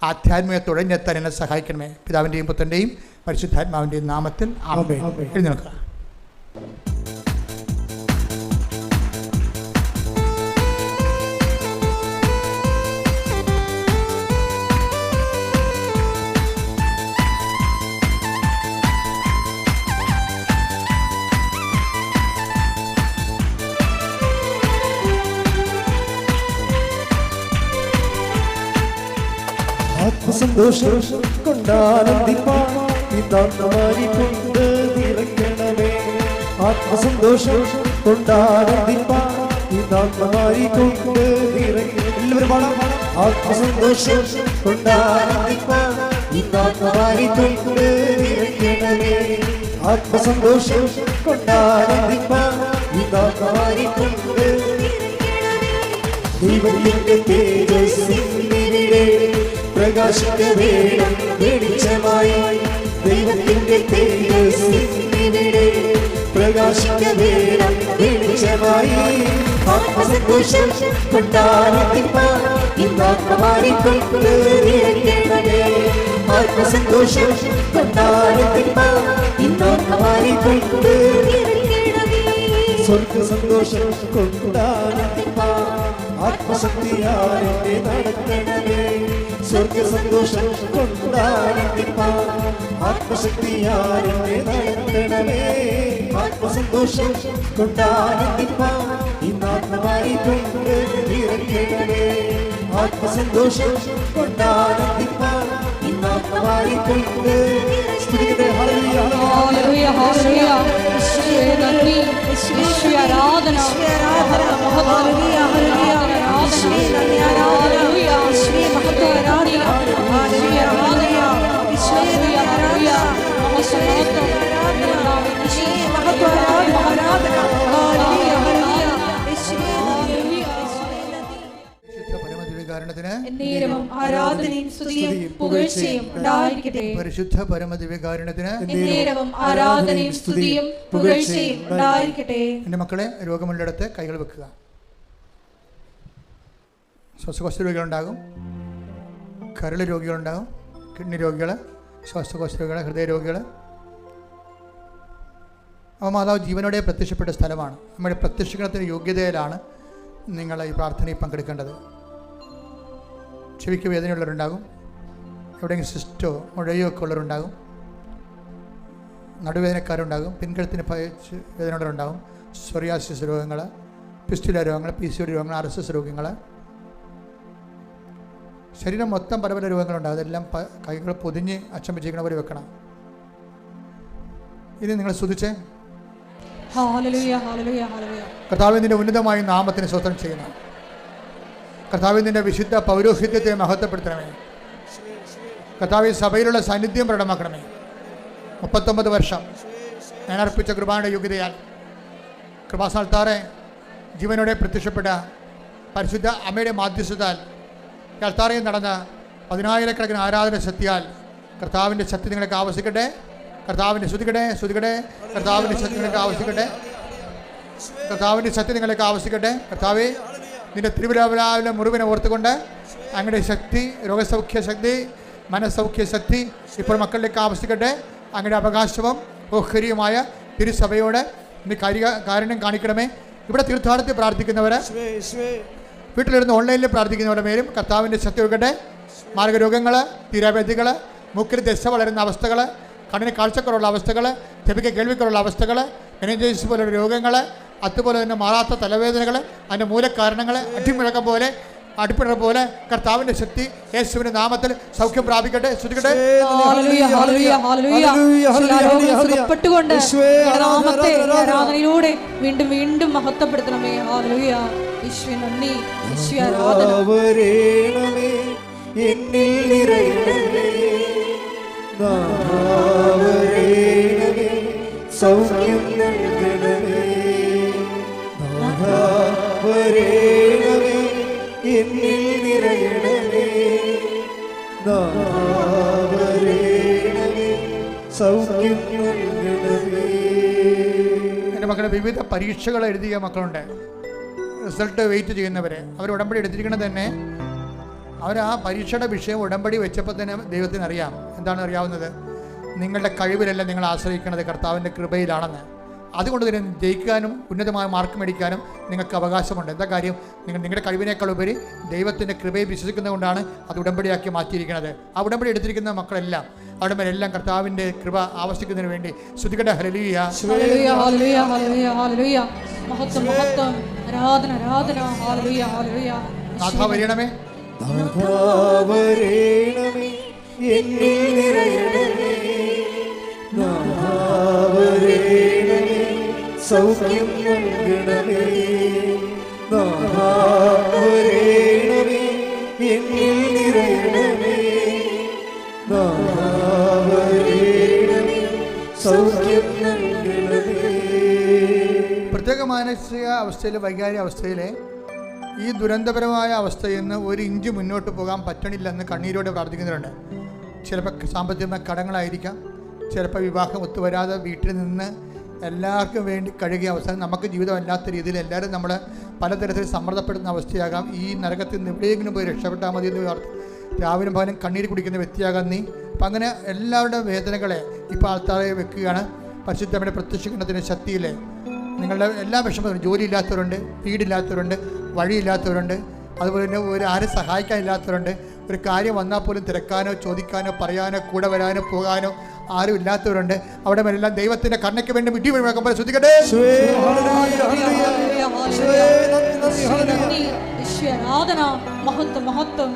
ആധ്യാത്മിക തുഴഞ്ഞെത്താൻ എന്നെ സഹായിക്കണമേ. പിതാവിൻ്റെയും പുത്രൻ്റെയും പരിശുദ്ധാത്മാവിൻ്റെയും നാമത്തിൽ ആമേൻ. എഴുന്നേൽക്കുക. ആത്മസന്തോഷം കൊണ്ടാനന്ദിപ്പാൻ കൊണ്ട് നിറയ്ക്കണമേ. ആത്മസന്തോഷം കൊണ്ടാനന്ദിപ്പാൻ കൊണ്ട് എല്ലാവരും പാടാം. ആത്മസന്തോഷം കൊണ്ടാനന്ദിപ്പാൻ കൊണ്ട് നിറയ്ക്കണമേ. ആത്മസന്തോഷം കൊണ്ടാനന്ദിപ്പാൻ കൊണ്ട് ദൈവത്തിന്റെ തേജസ്സിനിടെ പ്രകാശിക്കവേണം വെളിച്ചമായി. ദൈവത്തിന്റെ തേജസ്സിനിടെ പ്രകാശിക്കവേണം വെളിച്ചമായി. ആത്മസന്തോഷം കൊണ്ടാനന്ദിപ്പാൻ കൊണ്ട് നിറയ്ക്കണമേ. ആത്മസന്തോഷം കൊണ്ടാനന്ദിപ്പാൻ കൊണ്ട് നിറയ്ക്കണമേ. സ്വർഗസന്തോഷം കൊണ്ടാനന്ദിപ്പാൻ ആത്മശക്തിയാലെ നടക്കണമേ. സ്വർഗസന്തോഷം കൊണ്ടാനന്ദിപ്പാൻ ആത്മശക്തിയാലെ നടക്കണമേ. ആത്മസന്തോഷം കൊണ്ടാനന്ദിപ്പാൻ കൊണ്ട് നിറയ്ക്കണമേ. ആത്മസന്തോഷം കൊണ്ടാനന്ദിപ്പാൻ കൊണ്ട് പരിശുദ്ധ പരമദിവ്യകാരുണ്യത്തിന് ആരാധനയും സ്തുതിയും പുകഴ്ചയും ഉണ്ടായിരിക്കട്ടെ. എൻ്റെ മക്കളെ, രോഗമുള്ളിടത്ത് കൈകൾ വെക്കുക. ശ്വാസകോശ രോഗികളുണ്ടാകും, കരൾ രോഗികളുണ്ടാകും, കിഡ്നി രോഗികൾ, ശ്വാസകോശ രോഗികൾ, ഹൃദയ രോഗികൾ. അപ്പോൾ മാതാവ് ജീവനോടെ പ്രത്യക്ഷപ്പെട്ട സ്ഥലമാണ്. നമ്മുടെ പ്രത്യക്ഷണത്തിന് യോഗ്യതയിലാണ് നിങ്ങൾ ഈ പ്രാർത്ഥനയിൽ പങ്കെടുക്കേണ്ടത്. ചെവിക്ക് വേദനയുള്ളവരുണ്ടാകും, എവിടെയെങ്കിലും സിസ്റ്റോ മുഴയോ ഒക്കെ ഉള്ളവരുണ്ടാകും, നടുവേദനക്കാരുണ്ടാകും, പിൻകഴുത്തിന് വേദനയുള്ളവരുണ്ടാകും, സോറിയാസിസ് രോഗങ്ങൾ, പിസ്റ്റുല രോഗങ്ങൾ, PCOD രോഗങ്ങൾ, RSS രോഗങ്ങൾ, ശരീരം മൊത്തം പല പല രോഗങ്ങളുണ്ടാകും. അതെല്ലാം കൈകൾ പൊതിഞ്ഞ് അച്ഛൻ വെച്ചിരിക്കണ പോലെ വെക്കണം. ഇത് നിങ്ങൾ സ്തുതിച്ചേ. കർത്താവിൻ്റെ ഉന്നതമായ നാമത്തിന് സ്വതന്ത്രം ചെയ്യുന്നു. കർത്താവിൻ്റെ വിശുദ്ധ പൗരോഹിത്യത്തെ മഹത്വപ്പെടുത്തണമേ. കർത്താവ് സഭയിലുള്ള സാന്നിധ്യം പ്രകടമാക്കണമേ. 39 വർഷം ഞാൻ അർപ്പിച്ച കൃപായുടെ യോഗ്യതയാൽ കൃപാസ്ഥാനത്താറെ ജീവനോടെ പ്രത്യക്ഷപ്പെട്ട പരിശുദ്ധ അമ്മയുടെ മാധ്യസ്ഥതാൽ അൾത്താരയിൽ നടന്ന 10,000-കണക്കിന് ആരാധന ശക്തിയാൽ കർത്താവിൻ്റെ ശക്തി നിങ്ങൾക്ക് ആവശ്യിക്കട്ടെ. കർത്താവിൻ്റെ ശ്രുതിക്കട്ടെ, ശ്രുതിക്കട്ടെ. കർത്താവിൻ്റെ ശക്തി നിങ്ങൾക്ക് ആവശ്യിക്കട്ടെ. കർത്താവിൻ്റെ ശക്തി നിങ്ങൾക്ക് ആവശ്യിക്കട്ടെ. കർത്താവേ, നിന്റെ തിരുവിലാവിലെ മുറിവിനെ ഓർത്തുകൊണ്ട് അങ്ങയുടെ ശക്തി, രോഗസൗഖ്യ ശക്തി, മനസ്സൗഖ്യ ശക്തി ഇപ്പോൾ മക്കളിലേക്ക് ആവശ്യിക്കട്ടെ. അങ്ങയുടെ അവകാശവും ഓഹരിയുമായ തിരുസഭയോട് നീ കാരുണ്യം കാണിക്കണമേ. ഇവിടെ തീർത്ഥാടനത്തിൽ പ്രാർത്ഥിക്കുന്നവർ, വീട്ടിലിരുന്ന് ഓൺലൈനിൽ പ്രാർത്ഥിക്കുന്നവരുടെ മേലും കർത്താവിൻ്റെ ശക്തി ഒഴുകട്ടെ. മാർഗരോഗങ്ങൾ, തീരാവ്യാധികൾ, മൂക്കിൽ ദശ വളരുന്ന അവസ്ഥകൾ, കണ്ണിന് കാഴ്ചക്കുള്ള അവസ്ഥകൾ, ചെവിക്ക് കേൾവിക്കുള്ള അവസ്ഥകൾ, മെനിഞ്ചൈറ്റിസ് പോലുള്ള രോഗങ്ങൾ, അതുപോലെ തന്നെ മാറാത്ത തലവേദനകൾ, അതിൻ്റെ മൂലകാരണങ്ങൾ, അടിമുഴക്കം പോലെ അടുപ്പിട പോലെ കർത്താവിൻ്റെ ശക്തി യേശുവിൻ്റെ നാമത്തിൽ സൗഖ്യം പ്രാപിക്കട്ടെ. ശ്രുതിക്കട്ടെ. ആരാധനയിലൂടെ വീണ്ടും വീണ്ടും മഹത്വപ്പെടുത്തണമേ. ഹല്ലേലൂയ. യേശുവേ നന്ദി, യേശുവേ ആരാധന. എന്നിൽ നിറയണമേ, നാഥാവരേണമേ, സൗഖ്യം നൽകണമേ, നാഥാവരേണമേ, എന്നിൽ നിറയണമേ, നാഥാവരേണമേ, സൗഖ്യം നൽകണമേ. എൻ്റെ മക്കളെ വിവിധ പരീക്ഷകൾ എഴുതിയ മക്കളുണ്ട്, റിസൾട്ട് വെയിറ്റ് ചെയ്യുന്നവർ. അവർ ഉടമ്പടി എടുത്തിരിക്കുന്നത് തന്നെ അവർ ആ പരീക്ഷയുടെ വിഷയം ഉടമ്പടി വെച്ചപ്പോൾ തന്നെ ദൈവത്തിന് അറിയാം. എന്താണ് അറിയാവുന്നത്? നിങ്ങളുടെ കഴിവിലല്ല നിങ്ങൾ ആശ്രയിക്കുന്നത്, കർത്താവിൻ്റെ കൃപയിലാണെന്ന്. അതുകൊണ്ട് തന്നെ ജയിക്കാനും ഉന്നതമായ മാർക്ക് മേടിക്കാനും നിങ്ങൾക്ക് അവകാശമുണ്ട്. എന്താ കാര്യം? നിങ്ങളുടെ കഴിവിനേക്കാൾ ഉപരി ദൈവത്തിൻ്റെ കൃപയെ വിശ്വസിക്കുന്നതുകൊണ്ടാണ് അത് ഉടമ്പടിയാക്കി മാറ്റിയിരിക്കുന്നത്. ആ ഉടമ്പടി എടുത്തിരിക്കുന്ന മക്കളെല്ലാം അവിടെ മേലെല്ലാം കർത്താവിൻ്റെ കൃപ ആവശ്യിക്കുന്നതിന് വേണ്ടി ശ്രുതികട hallelujah. Hallelujah, hallelujah, hallelujah, hallelujah. മഹത്വം, മഹത്വം, ആരാധന, ആരാധന. Hallelujah, hallelujah. നാഥാ വരണമേ, നാഥാവരേണമേ, എന്നിൽ നിറയണമേ, നാഥാവരേണമേ, സൗഖ്യം നൽകണമേ, നാഥാവരേണമേ, എന്നിൽ നിറയണമേ, നാഥാവരേണമേ, സൗഖ്യം നൽകണമേ. പ്രത്യേക മാനസിക അവസ്ഥയിൽ, വൈകാരിക അവസ്ഥയിൽ ഈ ദുരന്തപരമായ അവസ്ഥയിൽ നിന്ന് ഒരു ഇഞ്ച് മുന്നോട്ട് പോകാൻ പറ്റണില്ലെന്ന് കണ്ണീരോടെ പ്രാർത്ഥിക്കുന്നവരുണ്ട്. ചിലപ്പോൾ സാമ്പത്തികമായ കടങ്ങളായിരിക്കാം, ചിലപ്പോൾ വിവാഹം ഒത്തുവരാതെ വീട്ടിൽ നിന്ന് എല്ലാവർക്കും വേണ്ടി കഴുകിയ അവസ്ഥ, നമുക്ക് ജീവിതമല്ലാത്ത രീതിയിൽ എല്ലാവരും നമ്മൾ പലതരത്തിൽ സമ്മർദ്ദപ്പെടുന്ന അവസ്ഥയാകാം. ഈ നരകത്തിൽ നിന്ന് എവിടെയെങ്കിലും പോയി രക്ഷപ്പെട്ടാൽ മതി എന്ന് രാവിലെ പകലും കണ്ണീര് കുടിക്കുന്ന വ്യക്തിയാകാം നീ. അപ്പം അങ്ങനെ എല്ലാവരുടെയും വേദനകളെ ഇപ്പോൾ ആൾക്കാരെ വെക്കുകയാണ്. പരിശുദ്ധമ്മയുടെ പ്രത്യക്ഷീകരണത്തിൻ്റെ ശക്തിയിൽ നിങ്ങളുടെ എല്ലാ വിഷമങ്ങളും, ജോലിയില്ലാത്തവരുണ്ട്, വീടില്ലാത്തവരുണ്ട്, വഴിയില്ലാത്തവരുണ്ട്, അതുപോലെ തന്നെ ആരും സഹായിക്കാനില്ലാത്തവരുണ്ട്. ഒരു കാര്യം വന്നാൽ പോലും തിരക്കാനോ ചോദിക്കാനോ പറയാനോ കൂടെ വരാനോ പോകാനോ ആരും ഇല്ലാത്തവരുണ്ട്. അവിടെ എല്ലാം ദൈവത്തിൻ്റെ കണ്ണയ്ക്ക് വേണ്ടി വിട്ടി വീഴുമ്പോൾ ശ്രദ്ധിക്കട്ടെ. ആരാധന, മഹത്വം, മഹത്വം.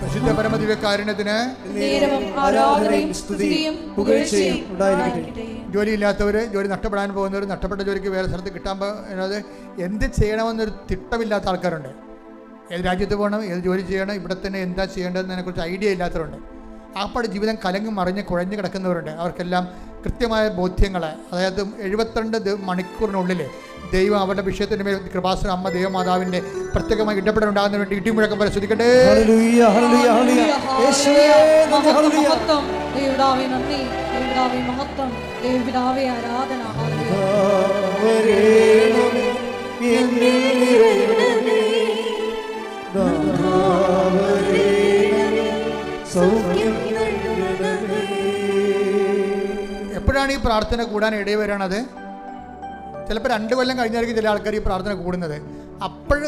പരിശുദ്ധ പരമദിവ്യകാരുണ്യത്തിന് ജോലിയില്ലാത്തവർ, ജോലി നഷ്ടപ്പെടാൻ പോകുന്നവർ, നഷ്ടപ്പെട്ട ജോലിക്ക് വേറെ സ്ഥലത്ത് കിട്ടാൻ പോകുന്നത്, എന്ത് ചെയ്യണമെന്നൊരു തിട്ടമില്ലാത്ത ആൾക്കാരുണ്ട്. ഏത് രാജ്യത്ത് പോകണം, ഏത് ജോലി ചെയ്യണം, ഇവിടെ തന്നെ എന്താ ചെയ്യേണ്ടതെന്നതിനെക്കുറിച്ച് ഐഡിയ ഇല്ലാത്തവരുണ്ട്. ആപ്പാട് ജീവിതം കലങ്ങി മറിഞ്ഞ് കുഴഞ്ഞു കിടക്കുന്നവരുണ്ട്. അവർക്കെല്ലാം കൃത്യമായ ബോധ്യങ്ങൾ, അതായത് 72 മണിക്കൂറിനുള്ളിൽ ദൈവം അവരുടെ വിഷയത്തിൻ്റെ മേൽ കൃപാസന അമ്മ ദൈവമാതാവിൻ്റെ പ്രത്യേകമായി ഇടപെടലുണ്ടാകുന്നതിന് വേണ്ടി ഇടിമുഴക്കം പോലെ ശ്രദ്ധിക്കട്ടെ. എപ്പോഴാണ് ഈ പ്രാർത്ഥന കൂടാൻ ഇടവരണത്? ചിലപ്പോൾ 2 കൊല്ലം കഴിഞ്ഞായിരിക്കും ചില ആൾക്കാർ ഈ പ്രാർത്ഥന കൂടുന്നത്. അപ്പോൾ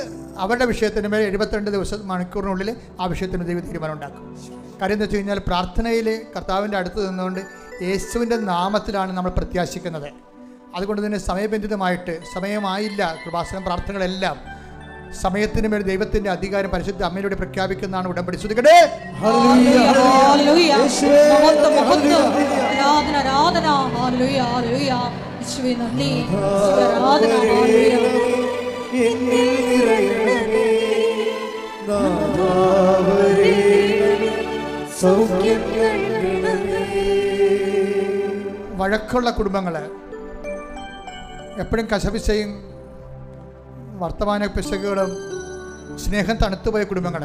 അവരുടെ വിഷയത്തിന് മേൽ 72 മണിക്കൂറിനുള്ളിൽ ആ വിഷയത്തിന് ദൈവം തീരുമാനം ഉണ്ടാക്കും. കാര്യം എന്താ വെച്ച് കഴിഞ്ഞാൽ പ്രാർത്ഥനയിൽ കർത്താവിൻ്റെ അടുത്ത് നിന്നുകൊണ്ട് യേശുവിൻ്റെ നാമത്തിലാണ് നമ്മൾ പ്രത്യാശിക്കുന്നത്. അതുകൊണ്ട് തന്നെ സമയബന്ധിതമായിട്ട്, സമയമായില്ല കൃപാസനം പ്രാർത്ഥനകളെല്ലാം സമയത്തിന് മേൽ ദൈവത്തിൻ്റെ അധികാരം പരിശുദ്ധ അമ്മയിലൂടെ പ്രഖ്യാപിക്കുന്നതാണ് ഉടമ്പടി. ശ്രദ്ധിക്കട്ടെ. സൗഖ്യം നൽകണമേ. വഴക്കുള്ള കുടുംബങ്ങൾ, എപ്പോഴും കശപിശയും വർത്തമാന പിശകുകളും, സ്നേഹം തണുത്തുപോയ കുടുംബങ്ങൾ,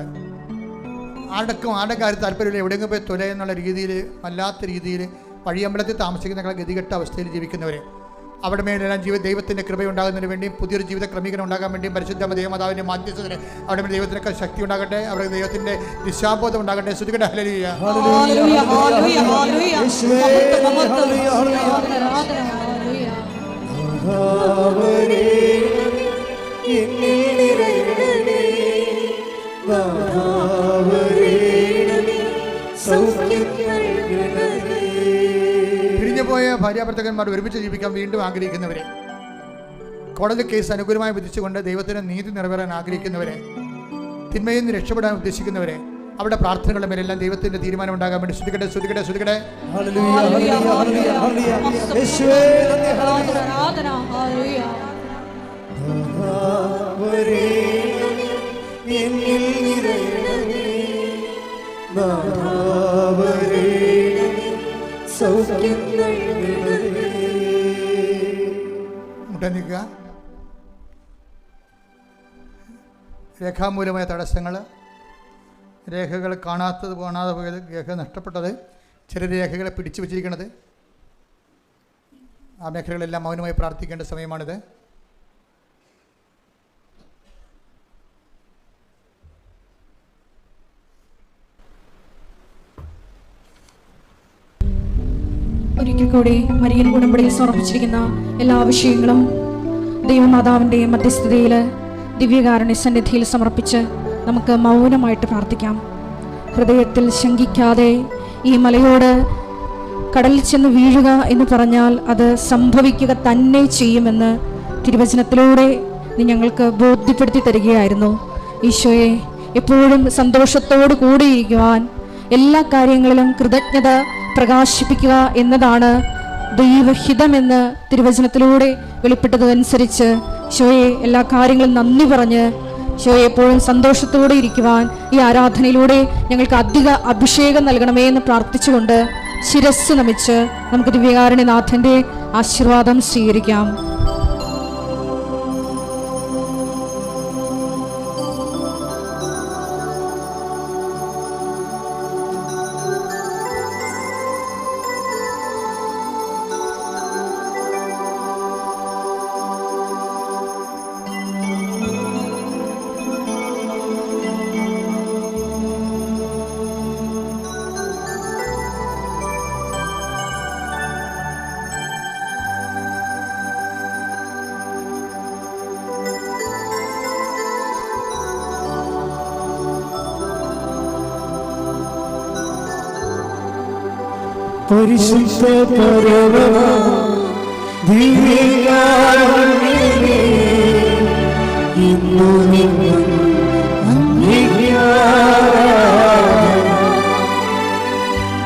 ആരുടെ കാര്യം താല്പര്യമില്ല, എവിടെയെങ്കിലും പോയി തൊല എന്നുള്ള രീതിയിൽ, വല്ലാത്ത രീതിയിൽ വഴിയമ്പലത്തിൽ താമസിക്കുന്ന ഗതികെട്ട അവസ്ഥയിൽ ജീവിക്കുന്നവർ, അവിടെ മേലെല്ലാം ദൈവത്തിൻ്റെ കൃപയുണ്ടാകുന്നതിന് വേണ്ടിയും പുതിയൊരു ജീവിത ക്രമീകരണം ഉണ്ടാകാൻ വേണ്ടിയും പരിശുദ്ധ ദേവമാതാവിൻ്റെ മാധ്യസ്ഥത്തിന് അവിടെ ദൈവത്തിനൊക്കെ ശക്തി ഉണ്ടാകട്ടെ, അവിടെ ദൈവത്തിൻ്റെ ദിശാബോധം ഉണ്ടാകട്ടെ. ശ്രുതികട്ടെ ഹല്ലേലൂയ. പിരിഞ്ഞുപോയ ഭാര്യാഭർത്തകന്മാർ ഒരുമിച്ച് ജീവിക്കാൻ വീണ്ടും ആഗ്രഹിക്കുന്നവരെ, കോടതി കേസ് അനുകൂലമായി വിധിച്ചുകൊണ്ട് ദൈവത്തിന് നീതി നിറവേറാൻ ആഗ്രഹിക്കുന്നവരെ, തിന്മയിൽ നിന്ന് രക്ഷപ്പെടാൻ ഉദ്ദേശിക്കുന്നവരെ, അവിടെ പ്രാർത്ഥനകളുടെ മേലെല്ലാം ദൈവത്തിന്റെ തീരുമാനം ഉണ്ടാകാൻ വേണ്ടി ശ്രുതികട്ടെ ശ്രുതികട്ടെ ശ്രുതികട്ടെ. മുട്ടനിക്കുക. രേഖാമൂലമായ തടസ്സങ്ങൾ, രേഖകൾ കാണാതെ പോയത്, രേഖ നഷ്ടപ്പെട്ടത്, ചില രേഖകളെ പിടിച്ചു വച്ചിരിക്കുന്നത്, ആ മേഖലകളെല്ലാം മൗനമായി പ്രാർത്ഥിക്കേണ്ട സമയമാണിത്. ഒരിക്കൽ കൂടി മരിയൻ ഉടമ്പടിയിൽ സമർപ്പിച്ചിരിക്കുന്ന എല്ലാ വിഷയങ്ങളും ദൈവമാതാവിൻ്റെ മധ്യസ്ഥതയിൽ ദിവ്യകാരുണ്യ സന്നിധിയിൽ സമർപ്പിച്ച് നമുക്ക് മൗനമായിട്ട് പ്രാർത്ഥിക്കാം. ഹൃദയത്തിൽ ശങ്കിക്കാതെ ഈ മലയോട് കടലിൽ ചെന്ന് വീഴുക എന്ന് പറഞ്ഞാൽ അത് സംഭവിക്കുക തന്നെ ചെയ്യുമെന്ന് തിരുവചനത്തിലൂടെ നീ ഞങ്ങൾക്ക് ബോധ്യപ്പെടുത്തി തരികയായിരുന്നു. ഈശോയെ, എപ്പോഴും സന്തോഷത്തോടു കൂടിയിരിക്കുവാൻ, എല്ലാ കാര്യങ്ങളിലും കൃതജ്ഞത പ്രകാശിപ്പിക്കുക എന്നതാണ് ദൈവഹിതമെന്ന് തിരുവചനത്തിലൂടെ വെളിപ്പെട്ടതനുസരിച്ച് ഈശോയെ എല്ലാ കാര്യങ്ങളും നന്ദി പറഞ്ഞ് ഈശോയെ എപ്പോഴും സന്തോഷത്തോടെ ഇരിക്കുവാൻ ഈ ആരാധനയിലൂടെ ഞങ്ങൾക്ക് അധിക അഭിഷേകം നൽകണമേ എന്ന് പ്രാർത്ഥിച്ചുകൊണ്ട് ശിരസ്സ് നമിച്ച് നമുക്ക് ദിവ്യകാരുണ്യനാഥൻ്റെ ആശീർവാദം സ്വീകരിക്കാം. പരിശുദ്ധ പരമ ദിവ്യകാരുണ്യമേ, ഇന്നു നിന്നും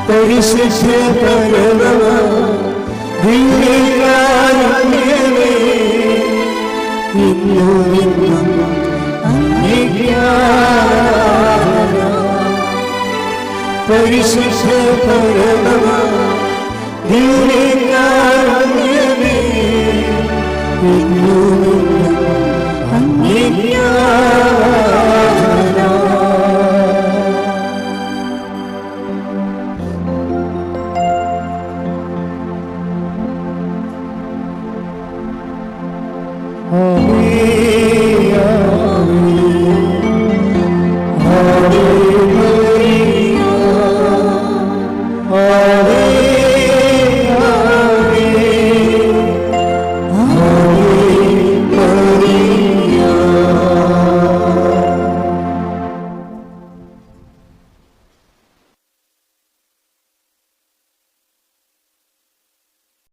പരിശുദ്ധ പരമ ദിവ്യകാരുണ്യമേ, ഇന്നു നിന്നും പരിശുദ്ധ പരമ ദിവ്യകാരുണ്യമേ, ഇന്നു നിന്നും